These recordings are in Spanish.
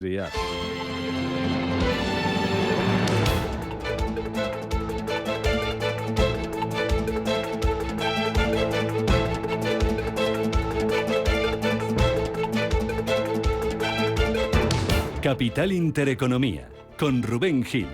días. Capital Intereconomía, con Rubén Gil.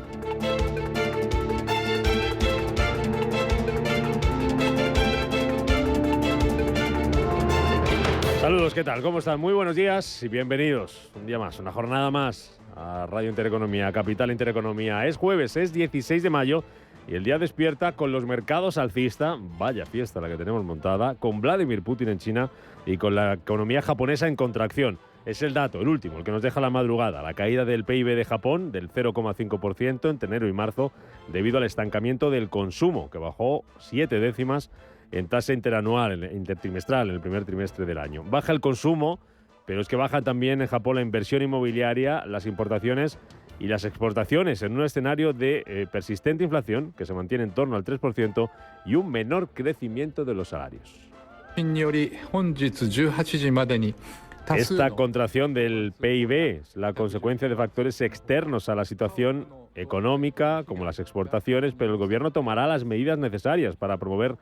Saludos, ¿qué tal? ¿Cómo están? Muy buenos días y bienvenidos. Un día más, una jornada más a Radio Intereconomía, Capital Intereconomía. Es jueves, es 16 de mayo y el día despierta con los mercados alcista. Vaya fiesta la que tenemos montada, con Vladimir Putin en China y con la economía japonesa en contracción. Es el dato, el último, el que nos deja la madrugada. La caída del PIB de Japón del 0,5% entre enero y marzo debido al estancamiento del consumo, que bajó 7 décimas en tasa interanual, intertrimestral, en el primer trimestre del año. Baja el consumo, pero es que baja también en Japón la inversión inmobiliaria, las importaciones y las exportaciones en un escenario de persistente inflación, que se mantiene en torno al 3%, y un menor crecimiento de los salarios. Esta contracción del PIB es la consecuencia de factores externos a la situación económica, como las exportaciones, pero el gobierno tomará las medidas necesarias para promover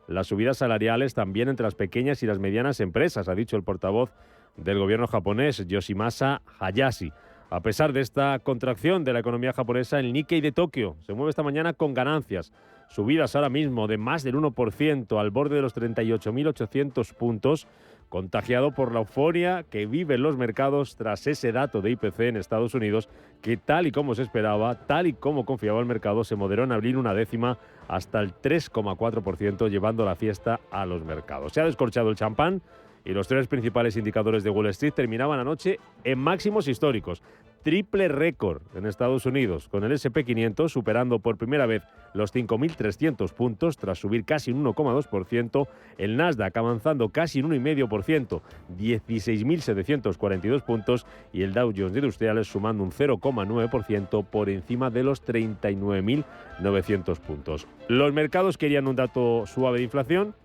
las subidas salariales también entre las pequeñas y las medianas empresas, ha dicho el portavoz del gobierno japonés, Yoshimasa Hayashi. A pesar de esta contracción de la economía japonesa, el Nikkei de Tokio se mueve esta mañana con ganancias, subidas ahora mismo de más del 1% al borde de los 38.800 puntos, contagiado por la euforia que viven los mercados tras ese dato de IPC en Estados Unidos, que tal y como se esperaba, tal y como confiaba el mercado, se moderó en abril una décima hasta el 3,4%, llevando la fiesta a los mercados. Se ha descorchado el champán y los tres principales indicadores de Wall Street terminaban anoche en máximos históricos. Triple récord en Estados Unidos, con el S&P 500 superando por primera vez los 5.300 puntos tras subir casi un 1,2%, el Nasdaq avanzando casi un 1,5%, 16.742 puntos, y el Dow Jones de Industriales sumando un 0,9% por encima de los 39.900 puntos. Los mercados querían un dato suave de inflación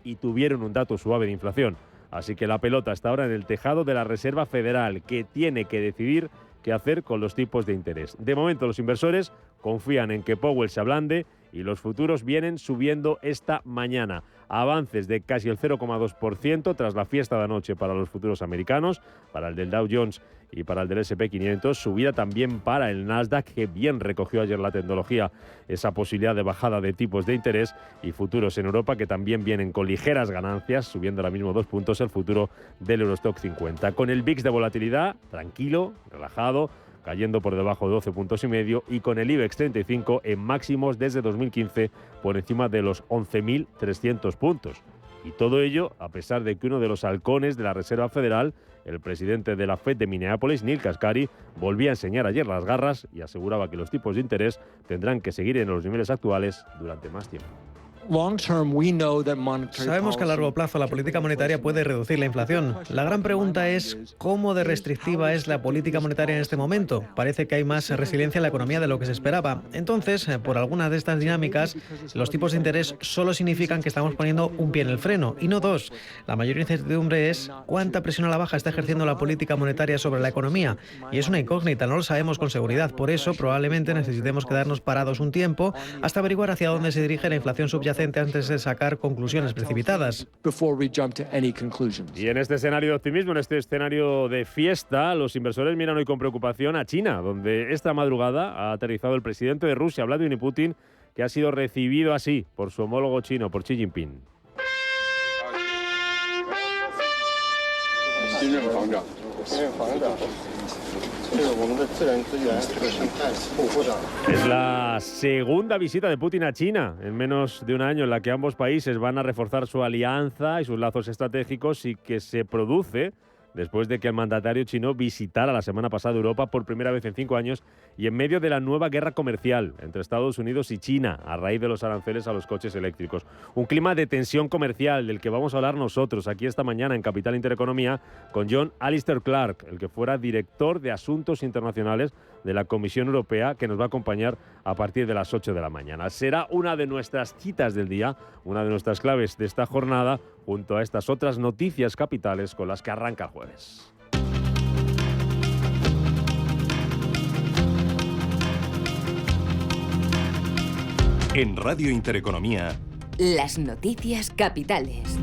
y tuvieron un dato suave de inflación. Así que la pelota está ahora en el tejado de la Reserva Federal, que tiene que decidir qué hacer con los tipos de interés. De momento los inversores confían en que Powell se ablande y los futuros vienen subiendo esta mañana. Avances de casi el 0,2% tras la fiesta de anoche para los futuros americanos, para el del Dow Jones y para el del S&P 500. Subida también para el Nasdaq, que bien recogió ayer la tecnología esa posibilidad de bajada de tipos de interés, y futuros en Europa que también vienen con ligeras ganancias, subiendo ahora mismo 2 puntos el futuro del Eurostock 50. Con el VIX de volatilidad tranquilo, relajado, cayendo por debajo de 12,5 puntos, y con el IBEX 35 en máximos desde 2015 por encima de los 11.300 puntos. Y todo ello a pesar de que uno de los halcones de la Reserva Federal, el presidente de la Fed de Minneapolis, Neil Kashkari, volvía a enseñar ayer las garras y aseguraba que los tipos de interés tendrán que seguir en los niveles actuales durante más tiempo. Sabemos que a largo plazo la política monetaria puede reducir la inflación. La gran pregunta es cómo de restrictiva es la política monetaria en este momento. Parece que hay más resiliencia en la economía de lo que se esperaba. Entonces, por algunas de estas dinámicas, los tipos de interés solo significan que estamos poniendo un pie en el freno y no dos. La mayor incertidumbre es cuánta presión a la baja está ejerciendo la política monetaria sobre la economía. Y es una incógnita, no lo sabemos con seguridad. Por eso, probablemente necesitemos quedarnos parados un tiempo hasta averiguar hacia dónde se dirige la inflación subyacente antes de sacar conclusiones precipitadas. Y en este escenario de optimismo, en este escenario de fiesta, los inversores miran hoy con preocupación a China, donde esta madrugada ha aterrizado el presidente de Rusia, Vladimir Putin, que ha sido recibido así por su homólogo chino, por Xi Jinping. Es la segunda visita de Putin a China en menos de un año, en la que ambos países van a reforzar su alianza y sus lazos estratégicos, y que se produce después de que el mandatario chino visitara la semana pasada Europa por primera vez en 5 años y en medio de la nueva guerra comercial entre Estados Unidos y China a raíz de los aranceles a los coches eléctricos. Un clima de tensión comercial del que vamos a hablar nosotros aquí esta mañana en Capital Intereconomía con John Alistair Clark, el que fuera director de Asuntos Internacionales de la Comisión Europea, que nos va a acompañar a partir de las 8 de la mañana. Será una de nuestras citas del día, una de nuestras claves de esta jornada, junto a estas otras noticias capitales con las que arranca el jueves. En Radio Intereconomía, las noticias capitales.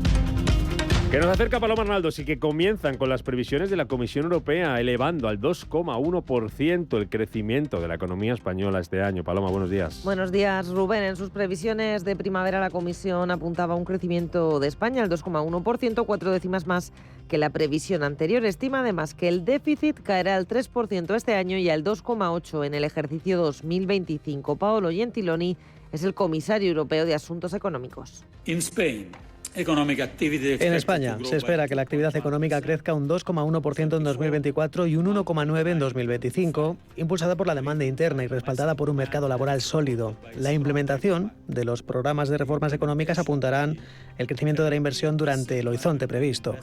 Que nos acerca Paloma Arnaldo, sí que comienzan con las previsiones de la Comisión Europea, elevando al 2,1% el crecimiento de la economía española este año. Paloma, buenos días. Buenos días, Rubén. En sus previsiones de primavera, la Comisión apuntaba un crecimiento de España al 2,1%, 4 décimas más que la previsión anterior. Estima además que el déficit caerá al 3% este año y al 2,8% en el ejercicio 2025. Paolo Gentiloni es el comisario europeo de Asuntos Económicos. En España se espera que la actividad económica crezca un 2,1% en 2024 y un 1,9% en 2025, impulsada por la demanda interna y respaldada por un mercado laboral sólido. La implementación de los programas de reformas económicas apuntarán el crecimiento de la inversión durante el horizonte previsto.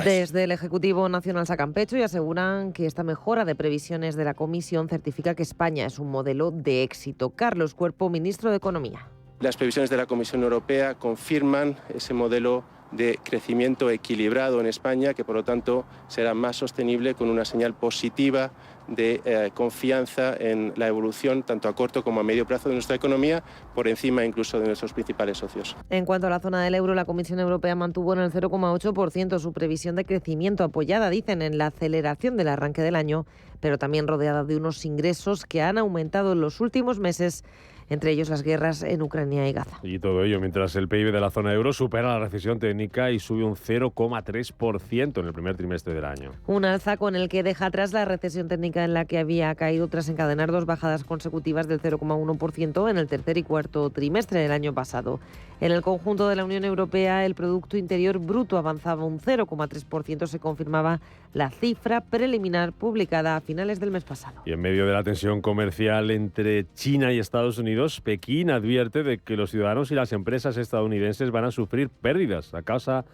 Desde el Ejecutivo Nacional sacan pecho y aseguran que esta mejora de previsiones de la Comisión certifica que España es un modelo de éxito. Carlos Cuerpo, ministro de Economía. Las previsiones de la Comisión Europea confirman ese modelo de crecimiento equilibrado en España, que por lo tanto será más sostenible, con una señal positiva de confianza en la evolución tanto a corto como a medio plazo de nuestra economía, por encima incluso de nuestros principales socios. En cuanto a la zona del euro, la Comisión Europea mantuvo en el 0,8% su previsión de crecimiento, apoyada, dicen, en la aceleración del arranque del año, pero también rodeada de unos ingresos que han aumentado en los últimos meses, entre ellos las guerras en Ucrania y Gaza. Y todo ello mientras el PIB de la zona euro supera la recesión técnica y sube un 0,3% en el primer trimestre del año. Un alza con el que deja atrás la recesión técnica en la que había caído tras encadenar dos bajadas consecutivas del 0,1% en el tercer y cuarto trimestre del año pasado. En el conjunto de la Unión Europea, el Producto Interior Bruto avanzaba un 0,3%, se confirmaba la cifra preliminar publicada a finales del mes pasado. Y en medio de la tensión comercial entre China y Estados Unidos, Pekín advierte de que los ciudadanos y las empresas estadounidenses van a sufrir pérdidas a causa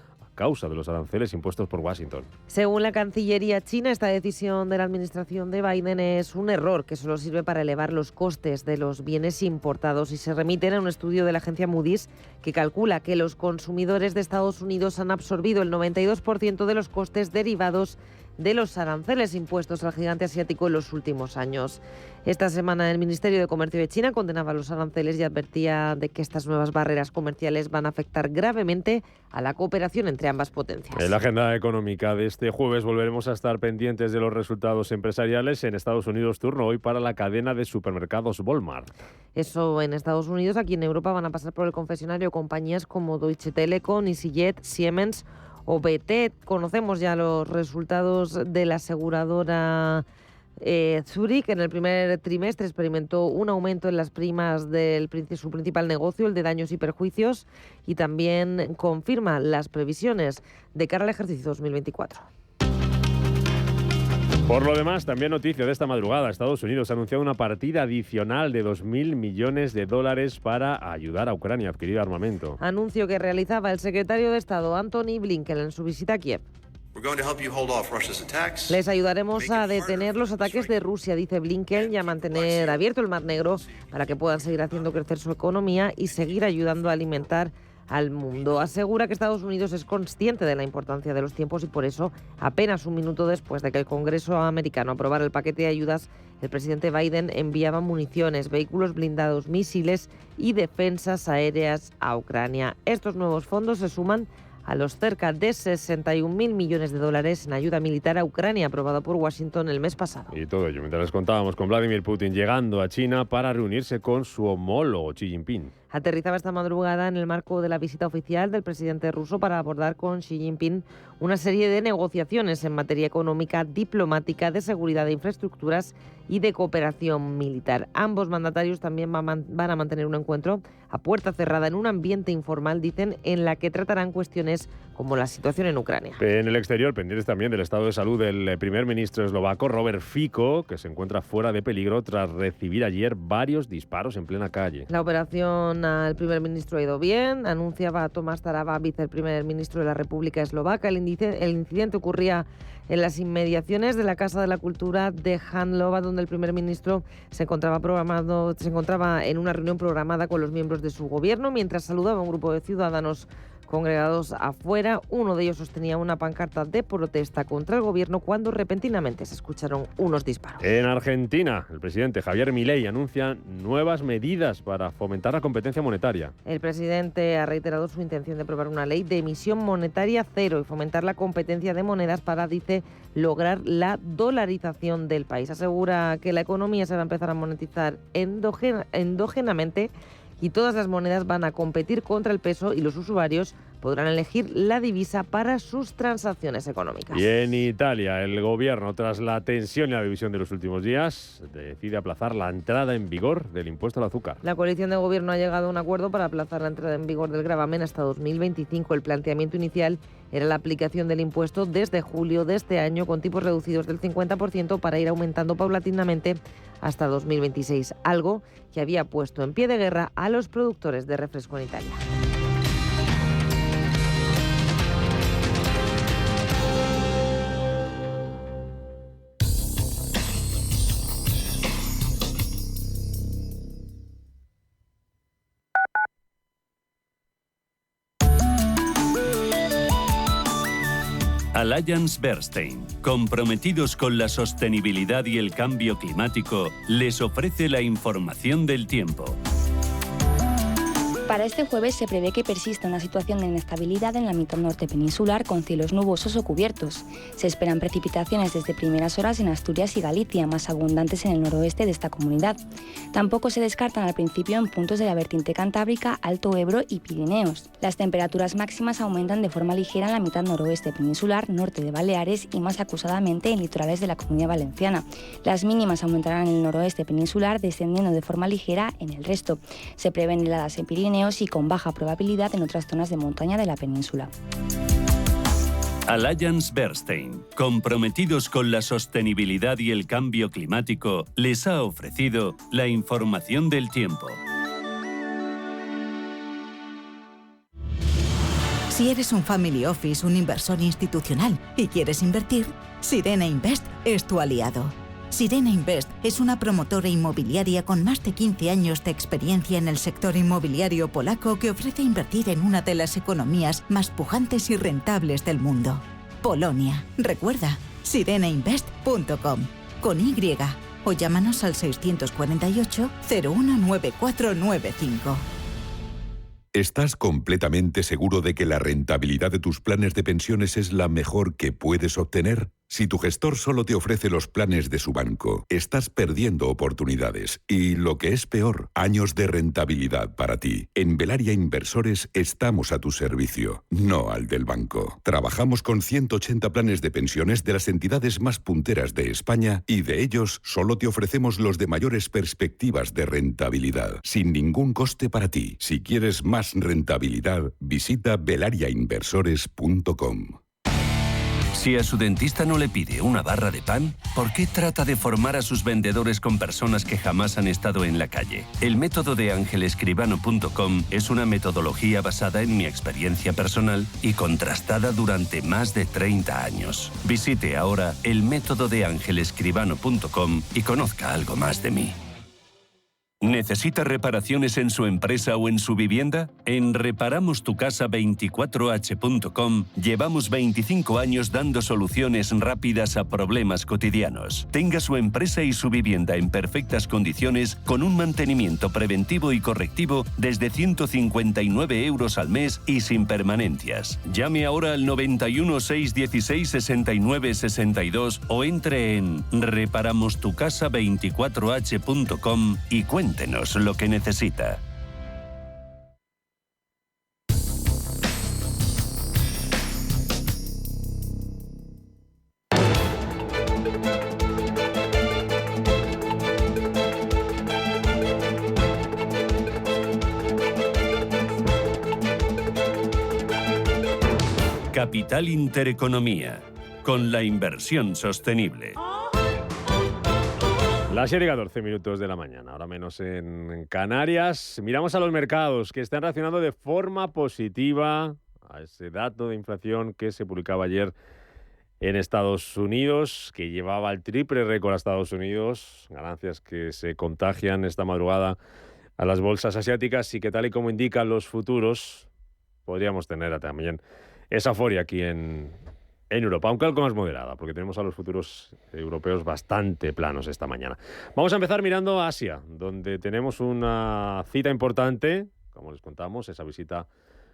de los aranceles impuestos por Washington. Según la Cancillería china, esta decisión de la administración de Biden es un error que solo sirve para elevar los costes de los bienes importados, y se remiten a un estudio de la agencia Moody's que calcula que los consumidores de Estados Unidos han absorbido el 92% de los costes derivados de los aranceles impuestos al gigante asiático en los últimos años. Esta semana el Ministerio de Comercio de China condenaba los aranceles y advertía de que estas nuevas barreras comerciales van a afectar gravemente a la cooperación entre ambas potencias. En la agenda económica de este jueves volveremos a estar pendientes de los resultados empresariales. En Estados Unidos, turno hoy para la cadena de supermercados Walmart. Eso en Estados Unidos. Aquí en Europa van a pasar por el confesionario compañías como Deutsche Telekom, EasyJet, Siemens o BT. Conocemos ya los resultados de la aseguradora Zurich. En el primer trimestre experimentó un aumento en las primas de su principal negocio, el de daños y perjuicios, y también confirma las previsiones de cara al ejercicio 2024. Por lo demás, también noticia de esta madrugada, Estados Unidos ha anunciado una partida adicional de $2.000 millones para ayudar a Ucrania a adquirir armamento. Anuncio que realizaba el secretario de Estado Antony Blinken en su visita a Kiev. Les ayudaremos a detener los ataques de Rusia, dice Blinken, y a mantener abierto el Mar Negro para que puedan seguir haciendo crecer su economía y seguir ayudando a alimentar al mundo. Asegura que Estados Unidos es consciente de la importancia de los tiempos y por eso, apenas un minuto después de que el Congreso americano aprobara el paquete de ayudas, el presidente Biden enviaba municiones, vehículos blindados, misiles y defensas aéreas a Ucrania. Estos nuevos fondos se suman a los cerca de $61.000 millones en ayuda militar a Ucrania, aprobado por Washington el mes pasado. Y todo ello mientras les contábamos con Vladimir Putin llegando a China para reunirse con su homólogo Xi Jinping. Aterrizaba esta madrugada en el marco de la visita oficial del presidente ruso para abordar con Xi Jinping una serie de negociaciones en materia económica, diplomática, de seguridad, de infraestructuras y de cooperación militar. Ambos mandatarios también van a mantener un encuentro a puerta cerrada en un ambiente informal, dicen, en la que tratarán cuestiones como la situación en Ucrania. En el exterior, pendientes también del estado de salud del primer ministro eslovaco, Robert Fico, que se encuentra fuera de peligro tras recibir ayer varios disparos en plena calle. La operación al primer ministro ha ido bien, anunciaba Tomás Taraba, viceprimer ministro de la República Eslovaca. El incidente ocurría en las inmediaciones de la Casa de la Cultura de Hanlova, donde el primer ministro se encontraba en una reunión programada con los miembros de su gobierno, mientras saludaba a un grupo de ciudadanos congregados afuera. Uno de ellos sostenía una pancarta de protesta contra el gobierno cuando repentinamente se escucharon unos disparos. En Argentina, el presidente Javier Milei anuncia nuevas medidas para fomentar la competencia monetaria. El presidente ha reiterado su intención de aprobar una ley de emisión monetaria cero y fomentar la competencia de monedas para, dice, lograr la dolarización del país. Asegura que la economía se va a empezar a monetizar endógenamente y todas las monedas van a competir contra el peso y los usuarios podrán elegir la divisa para sus transacciones económicas. Y en Italia, el gobierno, tras la tensión y la división de los últimos días, decide aplazar la entrada en vigor del impuesto al azúcar. La coalición de gobierno ha llegado a un acuerdo para aplazar la entrada en vigor del gravamen hasta 2025. El planteamiento inicial era la aplicación del impuesto desde julio de este año, con tipos reducidos del 50% para ir aumentando paulatinamente hasta 2026, algo que había puesto en pie de guerra a los productores de refresco en Italia. Allianz Bernstein, comprometidos con la sostenibilidad y el cambio climático, les ofrece la información del tiempo. Para este jueves se prevé que persista una situación de inestabilidad en la mitad norte peninsular con cielos nubosos o cubiertos. Se esperan precipitaciones desde primeras horas en Asturias y Galicia, más abundantes en el noroeste de esta comunidad. Tampoco se descartan al principio en puntos de la vertiente cantábrica, Alto Ebro y Pirineos. Las temperaturas máximas aumentan de forma ligera en la mitad noroeste peninsular, norte de Baleares y más acusadamente en litorales de la Comunidad Valenciana. Las mínimas aumentarán en el noroeste peninsular, descendiendo de forma ligera en el resto. Se prevén heladas en Pirineos y con baja probabilidad en otras zonas de montaña de la península. Allianz Bernstein, comprometidos con la sostenibilidad y el cambio climático, les ha ofrecido la información del tiempo. Si eres un family office, un inversor institucional y quieres invertir, Sirena Invest es tu aliado. Sirena Invest es una promotora inmobiliaria con más de 15 años de experiencia en el sector inmobiliario polaco que ofrece invertir en una de las economías más pujantes y rentables del mundo. Polonia. Recuerda, sirenainvest.com con Y o llámanos al 648 019495. ¿Estás completamente seguro de que la rentabilidad de tus planes de pensiones es la mejor que puedes obtener? Si tu gestor solo te ofrece los planes de su banco, estás perdiendo oportunidades y, lo que es peor, años de rentabilidad para ti. En Velaria Inversores estamos a tu servicio, no al del banco. Trabajamos con 180 planes de pensiones de las entidades más punteras de España y de ellos solo te ofrecemos los de mayores perspectivas de rentabilidad, sin ningún coste para ti. Si quieres más rentabilidad, visita velariainversores.com. Si a su dentista no le pide una barra de pan, ¿por qué trata de formar a sus vendedores con personas que jamás han estado en la calle? El método de angelescribano.com es una metodología basada en mi experiencia personal y contrastada durante más de 30 años. Visite ahora el método de angelescribano.com y conozca algo más de mí. ¿Necesita reparaciones en su empresa o en su vivienda? En reparamostucasa24h.com llevamos 25 años dando soluciones rápidas a problemas cotidianos. Tenga su empresa y su vivienda en perfectas condiciones con un mantenimiento preventivo y correctivo desde 159 euros al mes y sin permanencias. Llame ahora al 91 616 69 62 o entre en reparamostucasa24h.com y cuéntenos lo que necesita. Capital Intereconomía, con la inversión sostenible. Las 7:14 minutos de la mañana, ahora menos en Canarias. Miramos a los mercados que están reaccionando de forma positiva a ese dato de inflación que se publicaba ayer en Estados Unidos, que llevaba el triple récord a Estados Unidos, ganancias que se contagian esta madrugada a las bolsas asiáticas y que, tal y como indican los futuros, podríamos tener también esa euforia aquí en Europa, aunque algo más moderada, porque tenemos a los futuros europeos bastante planos esta mañana. Vamos a empezar mirando a Asia, donde tenemos una cita importante, como les contamos, esa visita,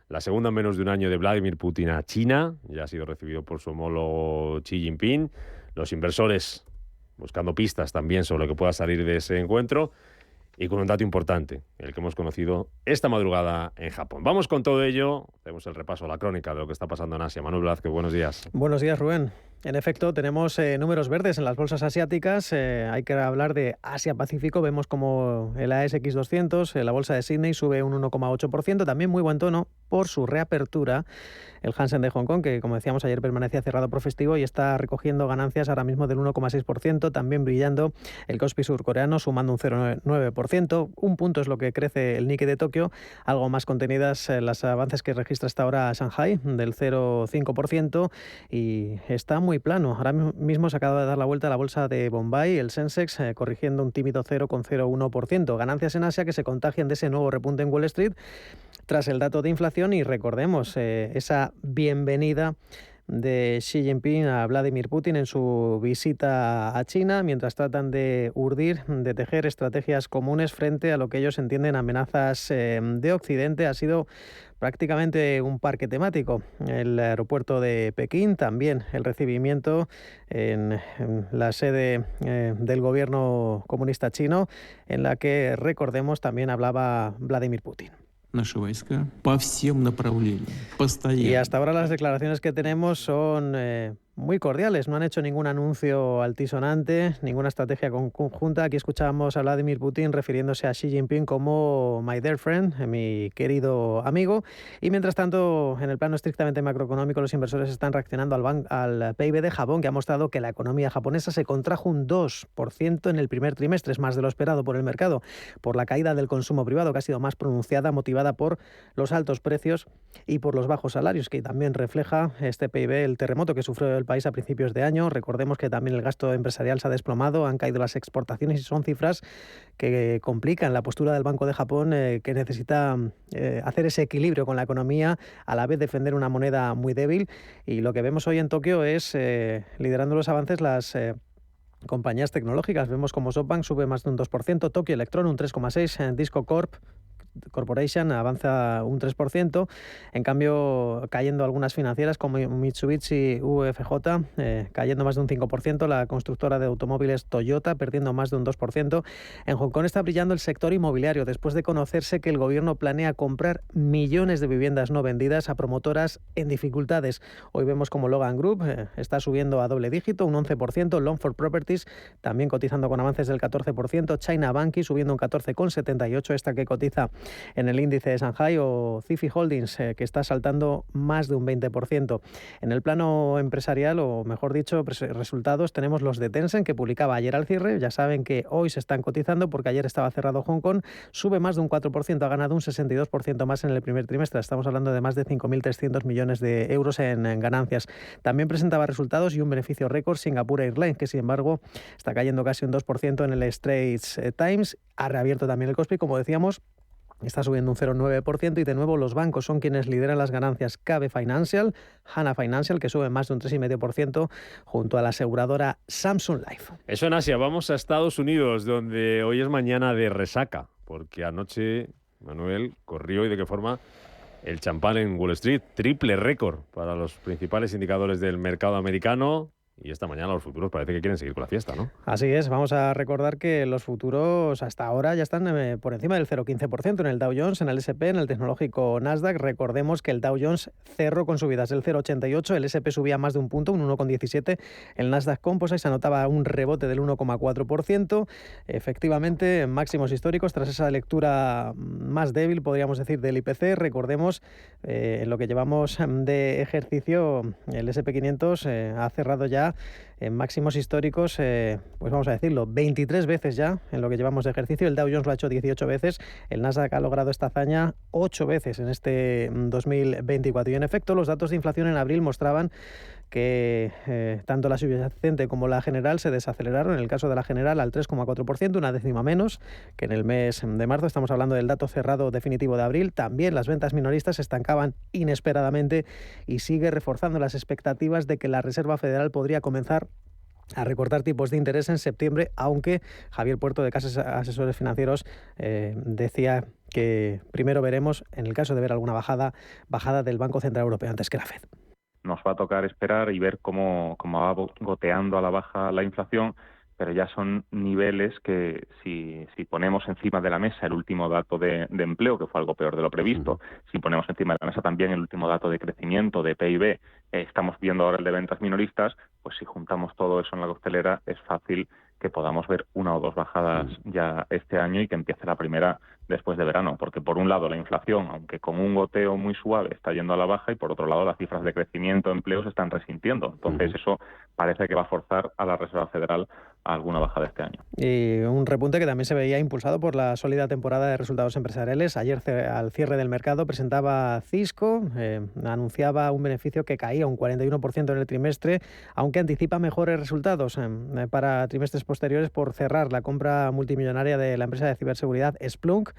la segunda en menos de un año de Vladimir Putin a China. Ya ha sido recibido por su homólogo Xi Jinping. Los inversores buscando pistas también sobre lo que pueda salir de ese encuentro. Y con un dato importante, el que hemos conocido esta madrugada en Japón. Vamos con todo ello, hacemos el repaso, la crónica de lo que está pasando en Asia. Manuel Blázquez, buenos días. Buenos días, Rubén. En efecto, tenemos números verdes en las bolsas asiáticas. Hay que hablar de Asia-Pacífico. Vemos como el ASX 200, la bolsa de Sydney, sube un 1,8%. También muy buen tono por su reapertura. El Hansen de Hong Kong, que como decíamos ayer permanecía cerrado por festivo y está recogiendo ganancias ahora mismo del 1,6%. También brillando el Kospi surcoreano, sumando un 0,9%. Un punto es lo que crece el Nikkei de Tokio. Algo más contenidas los avances que registra hasta ahora Shanghai, del 0,5%. Y está muy plano. Ahora mismo se acaba de dar la vuelta a la bolsa de Bombay, el Sensex, corrigiendo un tímido 0,01%. Ganancias en Asia que se contagian de ese nuevo repunte en Wall Street tras el dato de inflación y recordemos esa bienvenida de Xi Jinping a Vladimir Putin en su visita a China, mientras tratan de urdir, de tejer estrategias comunes frente a lo que ellos entienden amenazas de Occidente. Ha sido prácticamente un parque temático. El aeropuerto de Pekín, también el recibimiento en la sede del gobierno comunista chino, en la que, recordemos, también hablaba Vladimir Putin. Y hasta ahora las declaraciones que tenemos son muy cordiales, no han hecho ningún anuncio altisonante, ninguna estrategia conjunta. Aquí escuchábamos a Vladimir Putin refiriéndose a Xi Jinping como my dear friend, mi querido amigo. Y mientras tanto, en el plano estrictamente macroeconómico, los inversores están reaccionando al PIB de Japón, que ha mostrado que la economía japonesa se contrajo un 2% en el primer trimestre, es más de lo esperado por el mercado, por la caída del consumo privado, que ha sido más pronunciada, motivada por los altos precios y por los bajos salarios, que también refleja este PIB el terremoto que sufrió el país a principios de año. Recordemos que también el gasto empresarial se ha desplomado, han caído las exportaciones y son cifras que complican la postura del Banco de Japón, que necesita hacer ese equilibrio con la economía, a la vez defender una moneda muy débil. Y lo que vemos hoy en Tokio es, liderando los avances, las compañías tecnológicas. Vemos como SoftBank sube más de un 2%, Tokyo Electron un 3,6%, Disco Corporation avanza un 3%, en cambio cayendo algunas financieras como Mitsubishi UFJ, cayendo más de un 5%, la constructora de automóviles Toyota perdiendo más de un 2%. En Hong Kong está brillando el sector inmobiliario después de conocerse que el gobierno planea comprar millones de viviendas no vendidas a promotoras en dificultades. Hoy vemos como Logan Group está subiendo a doble dígito, un 11%, Longford Properties también cotizando con avances del 14%, China Banky subiendo un 14,78%, esta que cotiza en el índice de Shanghai, o Cifi Holdings, que está saltando más de un 20%. En el plano empresarial, o mejor dicho, resultados, tenemos los de Tencent, que publicaba ayer al cierre. Ya saben que hoy se están cotizando porque ayer estaba cerrado Hong Kong. Sube más de un 4%, ha ganado un 62% más en el primer trimestre. Estamos hablando de más de 5.300 millones de euros en ganancias. También presentaba resultados y un beneficio récord Singapore Airlines, que sin embargo está cayendo casi un 2% en el Straits Times. Ha reabierto también el Kospi, como decíamos, está subiendo un 0,9%, y de nuevo los bancos son quienes lideran las ganancias. KB Financial, Hana Financial, que sube más de un 3,5% junto a la aseguradora Samsung Life. Eso en Asia. Vamos a Estados Unidos, donde hoy es mañana de resaca, porque anoche, Manuel, corrió, y de qué forma, el champán en Wall Street. Triple récord para los principales indicadores del mercado americano. Y esta mañana los futuros parece que quieren seguir con la fiesta, ¿no? Así es, vamos a recordar que los futuros hasta ahora ya están por encima del 0,15% en el Dow Jones, en el S&P, en el tecnológico Nasdaq. Recordemos que el Dow Jones cerró con subidas del 0,88, el S&P subía más de un punto, un 1,17, el Nasdaq Composite se anotaba un rebote del 1,4%. Efectivamente, máximos históricos tras esa lectura más débil, podríamos decir, del IPC. Recordemos, en lo que llevamos de ejercicio, el S&P 500 ha cerrado ya en máximos históricos, pues vamos a decirlo, 23 veces ya en lo que llevamos de ejercicio. El Dow Jones lo ha hecho 18 veces, el Nasdaq ha logrado esta hazaña 8 veces en este 2024. Y en efecto, los datos de inflación en abril mostraban que tanto la subyacente como la general se desaceleraron. En el caso de la general al 3,4%, una décima menos que en el mes de marzo. Estamos hablando del dato cerrado definitivo de abril. También las ventas minoristas se estancaban inesperadamente y sigue reforzando las expectativas de que la Reserva Federal podría comenzar a recortar tipos de interés en septiembre, aunque Javier Puerto, de Casas Asesores Financieros, decía que primero veremos, en el caso de ver alguna bajada del Banco Central Europeo antes que la FED. Nos va a tocar esperar y ver cómo va goteando a la baja la inflación, pero ya son niveles que si ponemos encima de la mesa el último dato de empleo, que fue algo peor de lo previsto, si ponemos encima de la mesa también el último dato de crecimiento, de PIB, estamos viendo ahora el de ventas minoristas, pues si juntamos todo eso en la costelera es fácil que podamos ver una o dos bajadas ya este año y que empiece la primera después de verano, porque por un lado la inflación, aunque con un goteo muy suave, está yendo a la baja, y por otro lado las cifras de crecimiento de empleo se están resintiendo. Entonces eso parece que va a forzar a la Reserva Federal a alguna bajada este año. Y un repunte que también se veía impulsado por la sólida temporada de resultados empresariales. Ayer, al cierre del mercado, presentaba Cisco, anunciaba un beneficio que caía un 41% en el trimestre, aunque anticipa mejores resultados para trimestres posteriores por cerrar la compra multimillonaria de la empresa de ciberseguridad Splunk.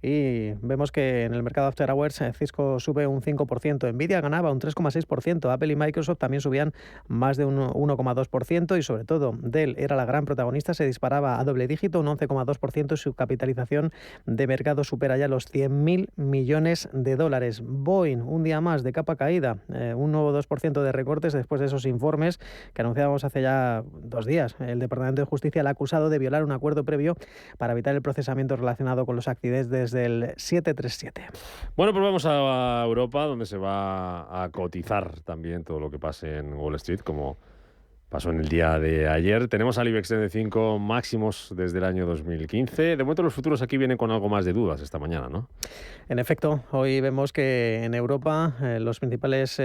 Y vemos que en el mercado After Hours Cisco sube un 5%, Nvidia ganaba un 3,6%, Apple y Microsoft también subían más de un 1,2%, y sobre todo Dell era la gran protagonista, se disparaba a doble dígito, un 11,2%, y su capitalización de mercado supera ya los 100.000 millones de dólares. Boeing, un día más de capa caída, un nuevo 2% de recortes después de esos informes que anunciábamos hace ya 2 días. El Departamento de Justicia le ha acusado de violar un acuerdo previo para evitar el procesamiento relacionado con los accidentes desde el 737. Bueno, pues vamos a Europa, donde se va a cotizar también todo lo que pase en Wall Street, como pasó en el día de ayer. Tenemos al IBEX 35 máximos desde el año 2015. De momento los futuros aquí vienen con algo más de dudas esta mañana, ¿no? En efecto, hoy vemos que en Europa los principales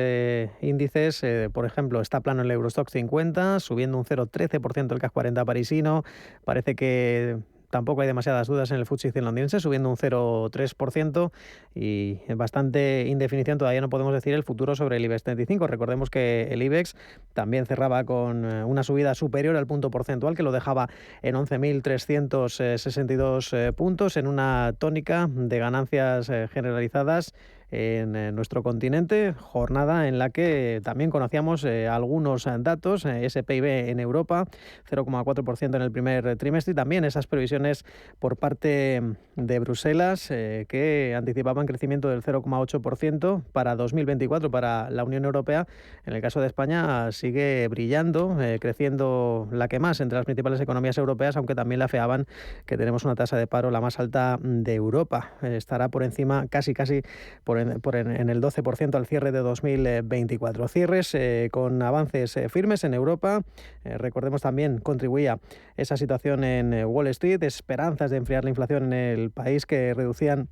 índices, por ejemplo, está plano el Eurostoxx 50, subiendo un 0,13% el CAC 40 parisino. Parece que tampoco hay demasiadas dudas en el FTSE 100 londinense, subiendo un 0,3%, y bastante indefinición. Todavía no podemos decir el futuro sobre el IBEX 35. Recordemos que el IBEX también cerraba con una subida superior al punto porcentual, que lo dejaba en 11.362 puntos, en una tónica de ganancias generalizadas en nuestro continente, jornada en la que también conocíamos algunos datos, ese PIB en Europa, 0,4% en el primer trimestre, y también esas previsiones por parte de Bruselas que anticipaban crecimiento del 0,8% para 2024 para la Unión Europea. En el caso de España sigue brillando, creciendo la que más entre las principales economías europeas, aunque también le afeaban que tenemos una tasa de paro la más alta de Europa. Estará por encima, casi en el 12% al cierre de 2024. Cierres con avances firmes en Europa. Recordemos también contribuía esa situación en Wall Street, esperanzas de enfriar la inflación en el país que reducían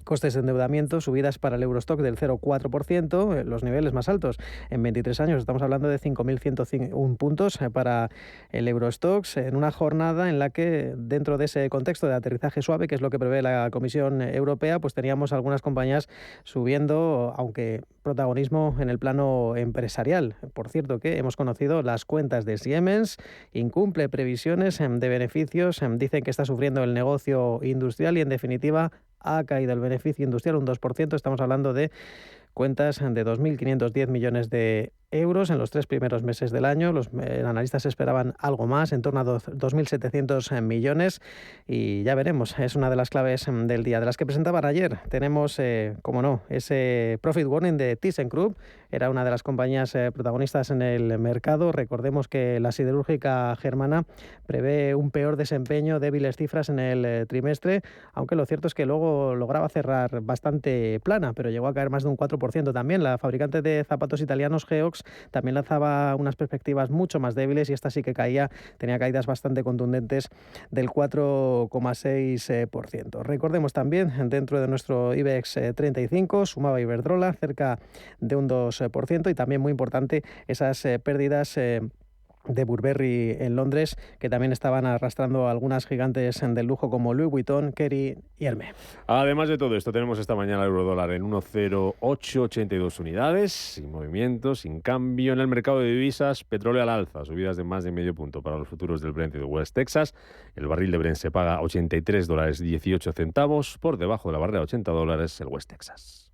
costes de endeudamiento, subidas para el Eurostoxx del 0,4%, los niveles más altos en 23 años. Estamos hablando de 5.101 puntos para el Eurostoxx, en una jornada en la que, dentro de ese contexto de aterrizaje suave, que es lo que prevé la Comisión Europea, pues teníamos algunas compañías subiendo, aunque protagonismo en el plano empresarial. Por cierto, que hemos conocido las cuentas de Siemens, incumple previsiones de beneficios, dicen que está sufriendo el negocio industrial y, en definitiva, ha caído el beneficio industrial un 2%. Estamos hablando de cuentas de 2.510 millones de euros en los 3 primeros meses del año. Los analistas esperaban algo más, en torno a 2.700 millones, y ya veremos. Es una de las claves del día. De las que presentaban ayer tenemos, como no, ese profit warning de ThyssenKrupp. Era una de las compañías protagonistas en el mercado. Recordemos que la siderúrgica germana prevé un peor desempeño, débiles cifras en el trimestre, aunque lo cierto es que luego lograba cerrar bastante plana, pero llegó a caer más de un 4% también. La fabricante de zapatos italianos Geox también lanzaba unas perspectivas mucho más débiles, y esta sí que tenía caídas bastante contundentes del 4,6%. Recordemos también, dentro de nuestro IBEX 35, sumaba Iberdrola cerca de un 2%, y también muy importante esas pérdidas de Burberry en Londres, que también estaban arrastrando algunas gigantes del lujo como Louis Vuitton, Kering y Hermès. Además de todo esto, tenemos esta mañana el eurodólar en 1,0882 unidades, sin movimiento, sin cambio. En el mercado de divisas, petróleo al alza, subidas de más de medio punto para los futuros del Brent y de West Texas. El barril de Brent se paga $83.18, por debajo de la barrera de $80 el West Texas.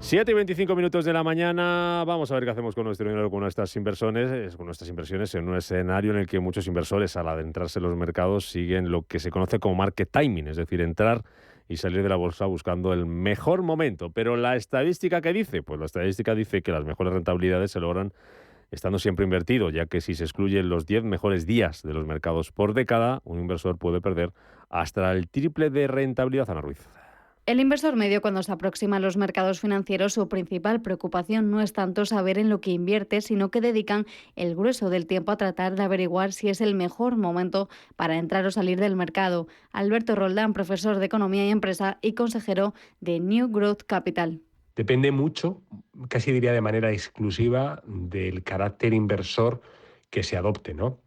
7:25 de la mañana. Vamos a ver qué hacemos con nuestro dinero, con nuestras inversiones en un escenario en el que muchos inversores, al adentrarse en los mercados, siguen lo que se conoce como market timing, es decir, entrar y salir de la bolsa buscando el mejor momento. Pero la estadística, ¿qué dice? Pues la estadística dice que las mejores rentabilidades se logran estando siempre invertido, ya que si se excluyen los 10 mejores días de los mercados por década, un inversor puede perder hasta el triple de rentabilidad. Ana Ruiz. El inversor medio, cuando se aproxima a los mercados financieros, su principal preocupación no es tanto saber en lo que invierte, sino que dedican el grueso del tiempo a tratar de averiguar si es el mejor momento para entrar o salir del mercado. Alberto Roldán, profesor de Economía y Empresa y consejero de New Growth Capital. Depende mucho, casi diría de manera exclusiva, del carácter inversor que se adopte, ¿no?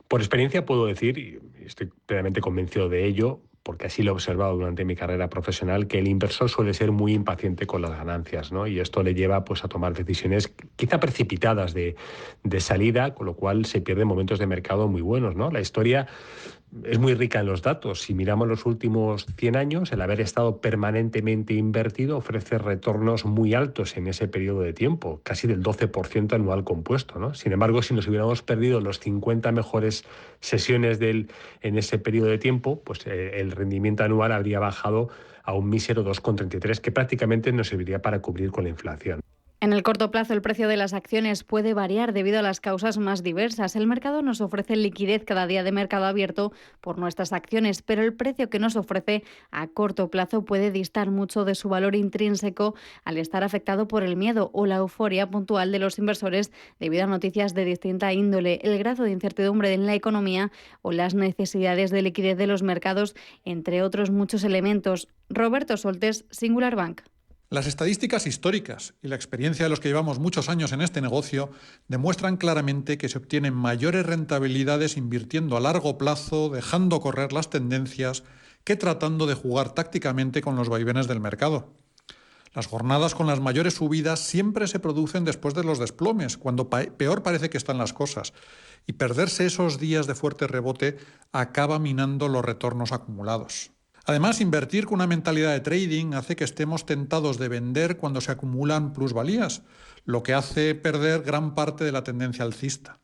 Por experiencia puedo decir, y estoy plenamente convencido de ello, porque así lo he observado durante mi carrera profesional, que el inversor suele ser muy impaciente con las ganancias, ¿no? Y esto le lleva pues, a tomar decisiones quizá precipitadas de salida, con lo cual se pierden momentos de mercado muy buenos, ¿no? La historia es muy rica en los datos. Si miramos los últimos 100 años, el haber estado permanentemente invertido ofrece retornos muy altos en ese periodo de tiempo, casi del 12% anual compuesto, ¿no? Sin embargo, si nos hubiéramos perdido los 50 mejores sesiones en ese periodo de tiempo, pues el rendimiento anual habría bajado a un mísero 2,33, que prácticamente nos serviría para cubrir con la inflación. En el corto plazo, el precio de las acciones puede variar debido a las causas más diversas. El mercado nos ofrece liquidez cada día de mercado abierto por nuestras acciones, pero el precio que nos ofrece a corto plazo puede distar mucho de su valor intrínseco al estar afectado por el miedo o la euforia puntual de los inversores debido a noticias de distinta índole, el grado de incertidumbre en la economía o las necesidades de liquidez de los mercados, entre otros muchos elementos. Roberto Soltes, Singular Bank. Las estadísticas históricas y la experiencia de los que llevamos muchos años en este negocio demuestran claramente que se obtienen mayores rentabilidades invirtiendo a largo plazo, dejando correr las tendencias, que tratando de jugar tácticamente con los vaivenes del mercado. Las jornadas con las mayores subidas siempre se producen después de los desplomes, cuando peor parece que están las cosas, y perderse esos días de fuerte rebote acaba minando los retornos acumulados. Además, invertir con una mentalidad de trading hace que estemos tentados de vender cuando se acumulan plusvalías, lo que hace perder gran parte de la tendencia alcista.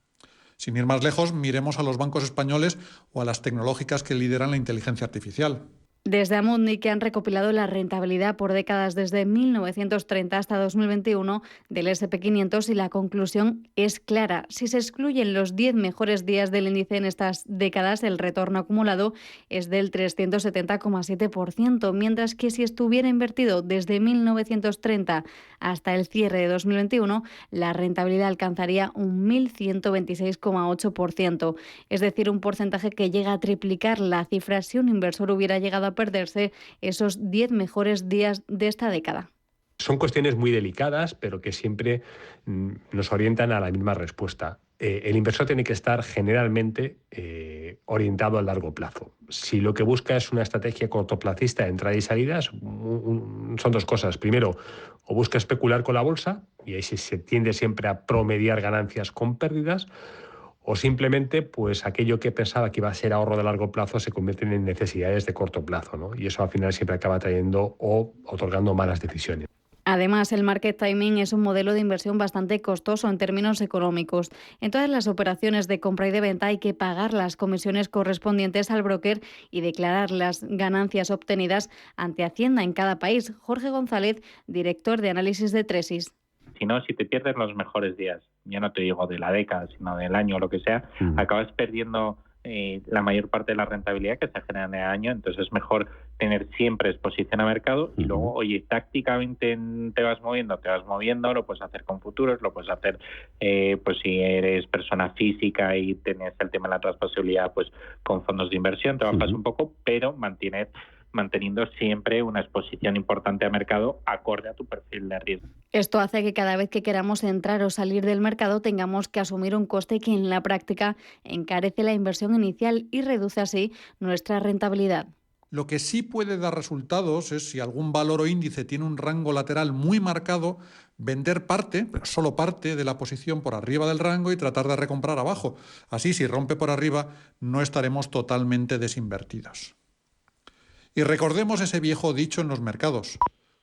Sin ir más lejos, miremos a los bancos españoles o a las tecnológicas que lideran la inteligencia artificial. Desde Amundi, que han recopilado la rentabilidad por décadas desde 1930 hasta 2021 del S&P 500, y la conclusión es clara. Si se excluyen los 10 mejores días del índice en estas décadas, el retorno acumulado es del 370,7%, mientras que si estuviera invertido desde 1930 hasta el cierre de 2021, la rentabilidad alcanzaría un 1.126,8%, es decir, un porcentaje que llega a triplicar la cifra si un inversor hubiera llegado a perderse esos 10 mejores días de esta década. Son cuestiones muy delicadas, pero que siempre nos orientan a la misma respuesta. El inversor tiene que estar generalmente orientado a largo plazo. Si lo que busca es una estrategia cortoplacista de entrada y salidas, son dos cosas. Primero, o busca especular con la bolsa, y ahí se tiende siempre a promediar ganancias con pérdidas, o simplemente pues aquello que pensaba que iba a ser ahorro de largo plazo se convierten en necesidades de corto plazo, ¿no? Y eso al final siempre acaba trayendo o otorgando malas decisiones. Además, el market timing es un modelo de inversión bastante costoso en términos económicos. En todas las operaciones de compra y de venta hay que pagar las comisiones correspondientes al broker y declarar las ganancias obtenidas ante Hacienda en cada país. Jorge González, director de análisis de Tresis. Si te pierdes los mejores días, ya no te digo de la década, sino del año o lo que sea, acabas perdiendo la mayor parte de la rentabilidad que se genera en el año. Entonces es mejor tener siempre exposición a mercado y luego, tácticamente te vas moviendo, lo puedes hacer con futuros, lo puedes hacer pues si eres persona física y tienes el tema de la transposibilidad, pues con fondos de inversión, te bajas un poco, pero mantienes manteniendo siempre una exposición importante a mercado acorde a tu perfil de riesgo. Esto hace que cada vez que queramos entrar o salir del mercado tengamos que asumir un coste que en la práctica encarece la inversión inicial y reduce así nuestra rentabilidad. Lo que sí puede dar resultados es si algún valor o índice tiene un rango lateral muy marcado, vender parte, pero solo parte de la posición por arriba del rango y tratar de recomprar abajo. Así, si rompe por arriba, no estaremos totalmente desinvertidos. Y recordemos ese viejo dicho en los mercados: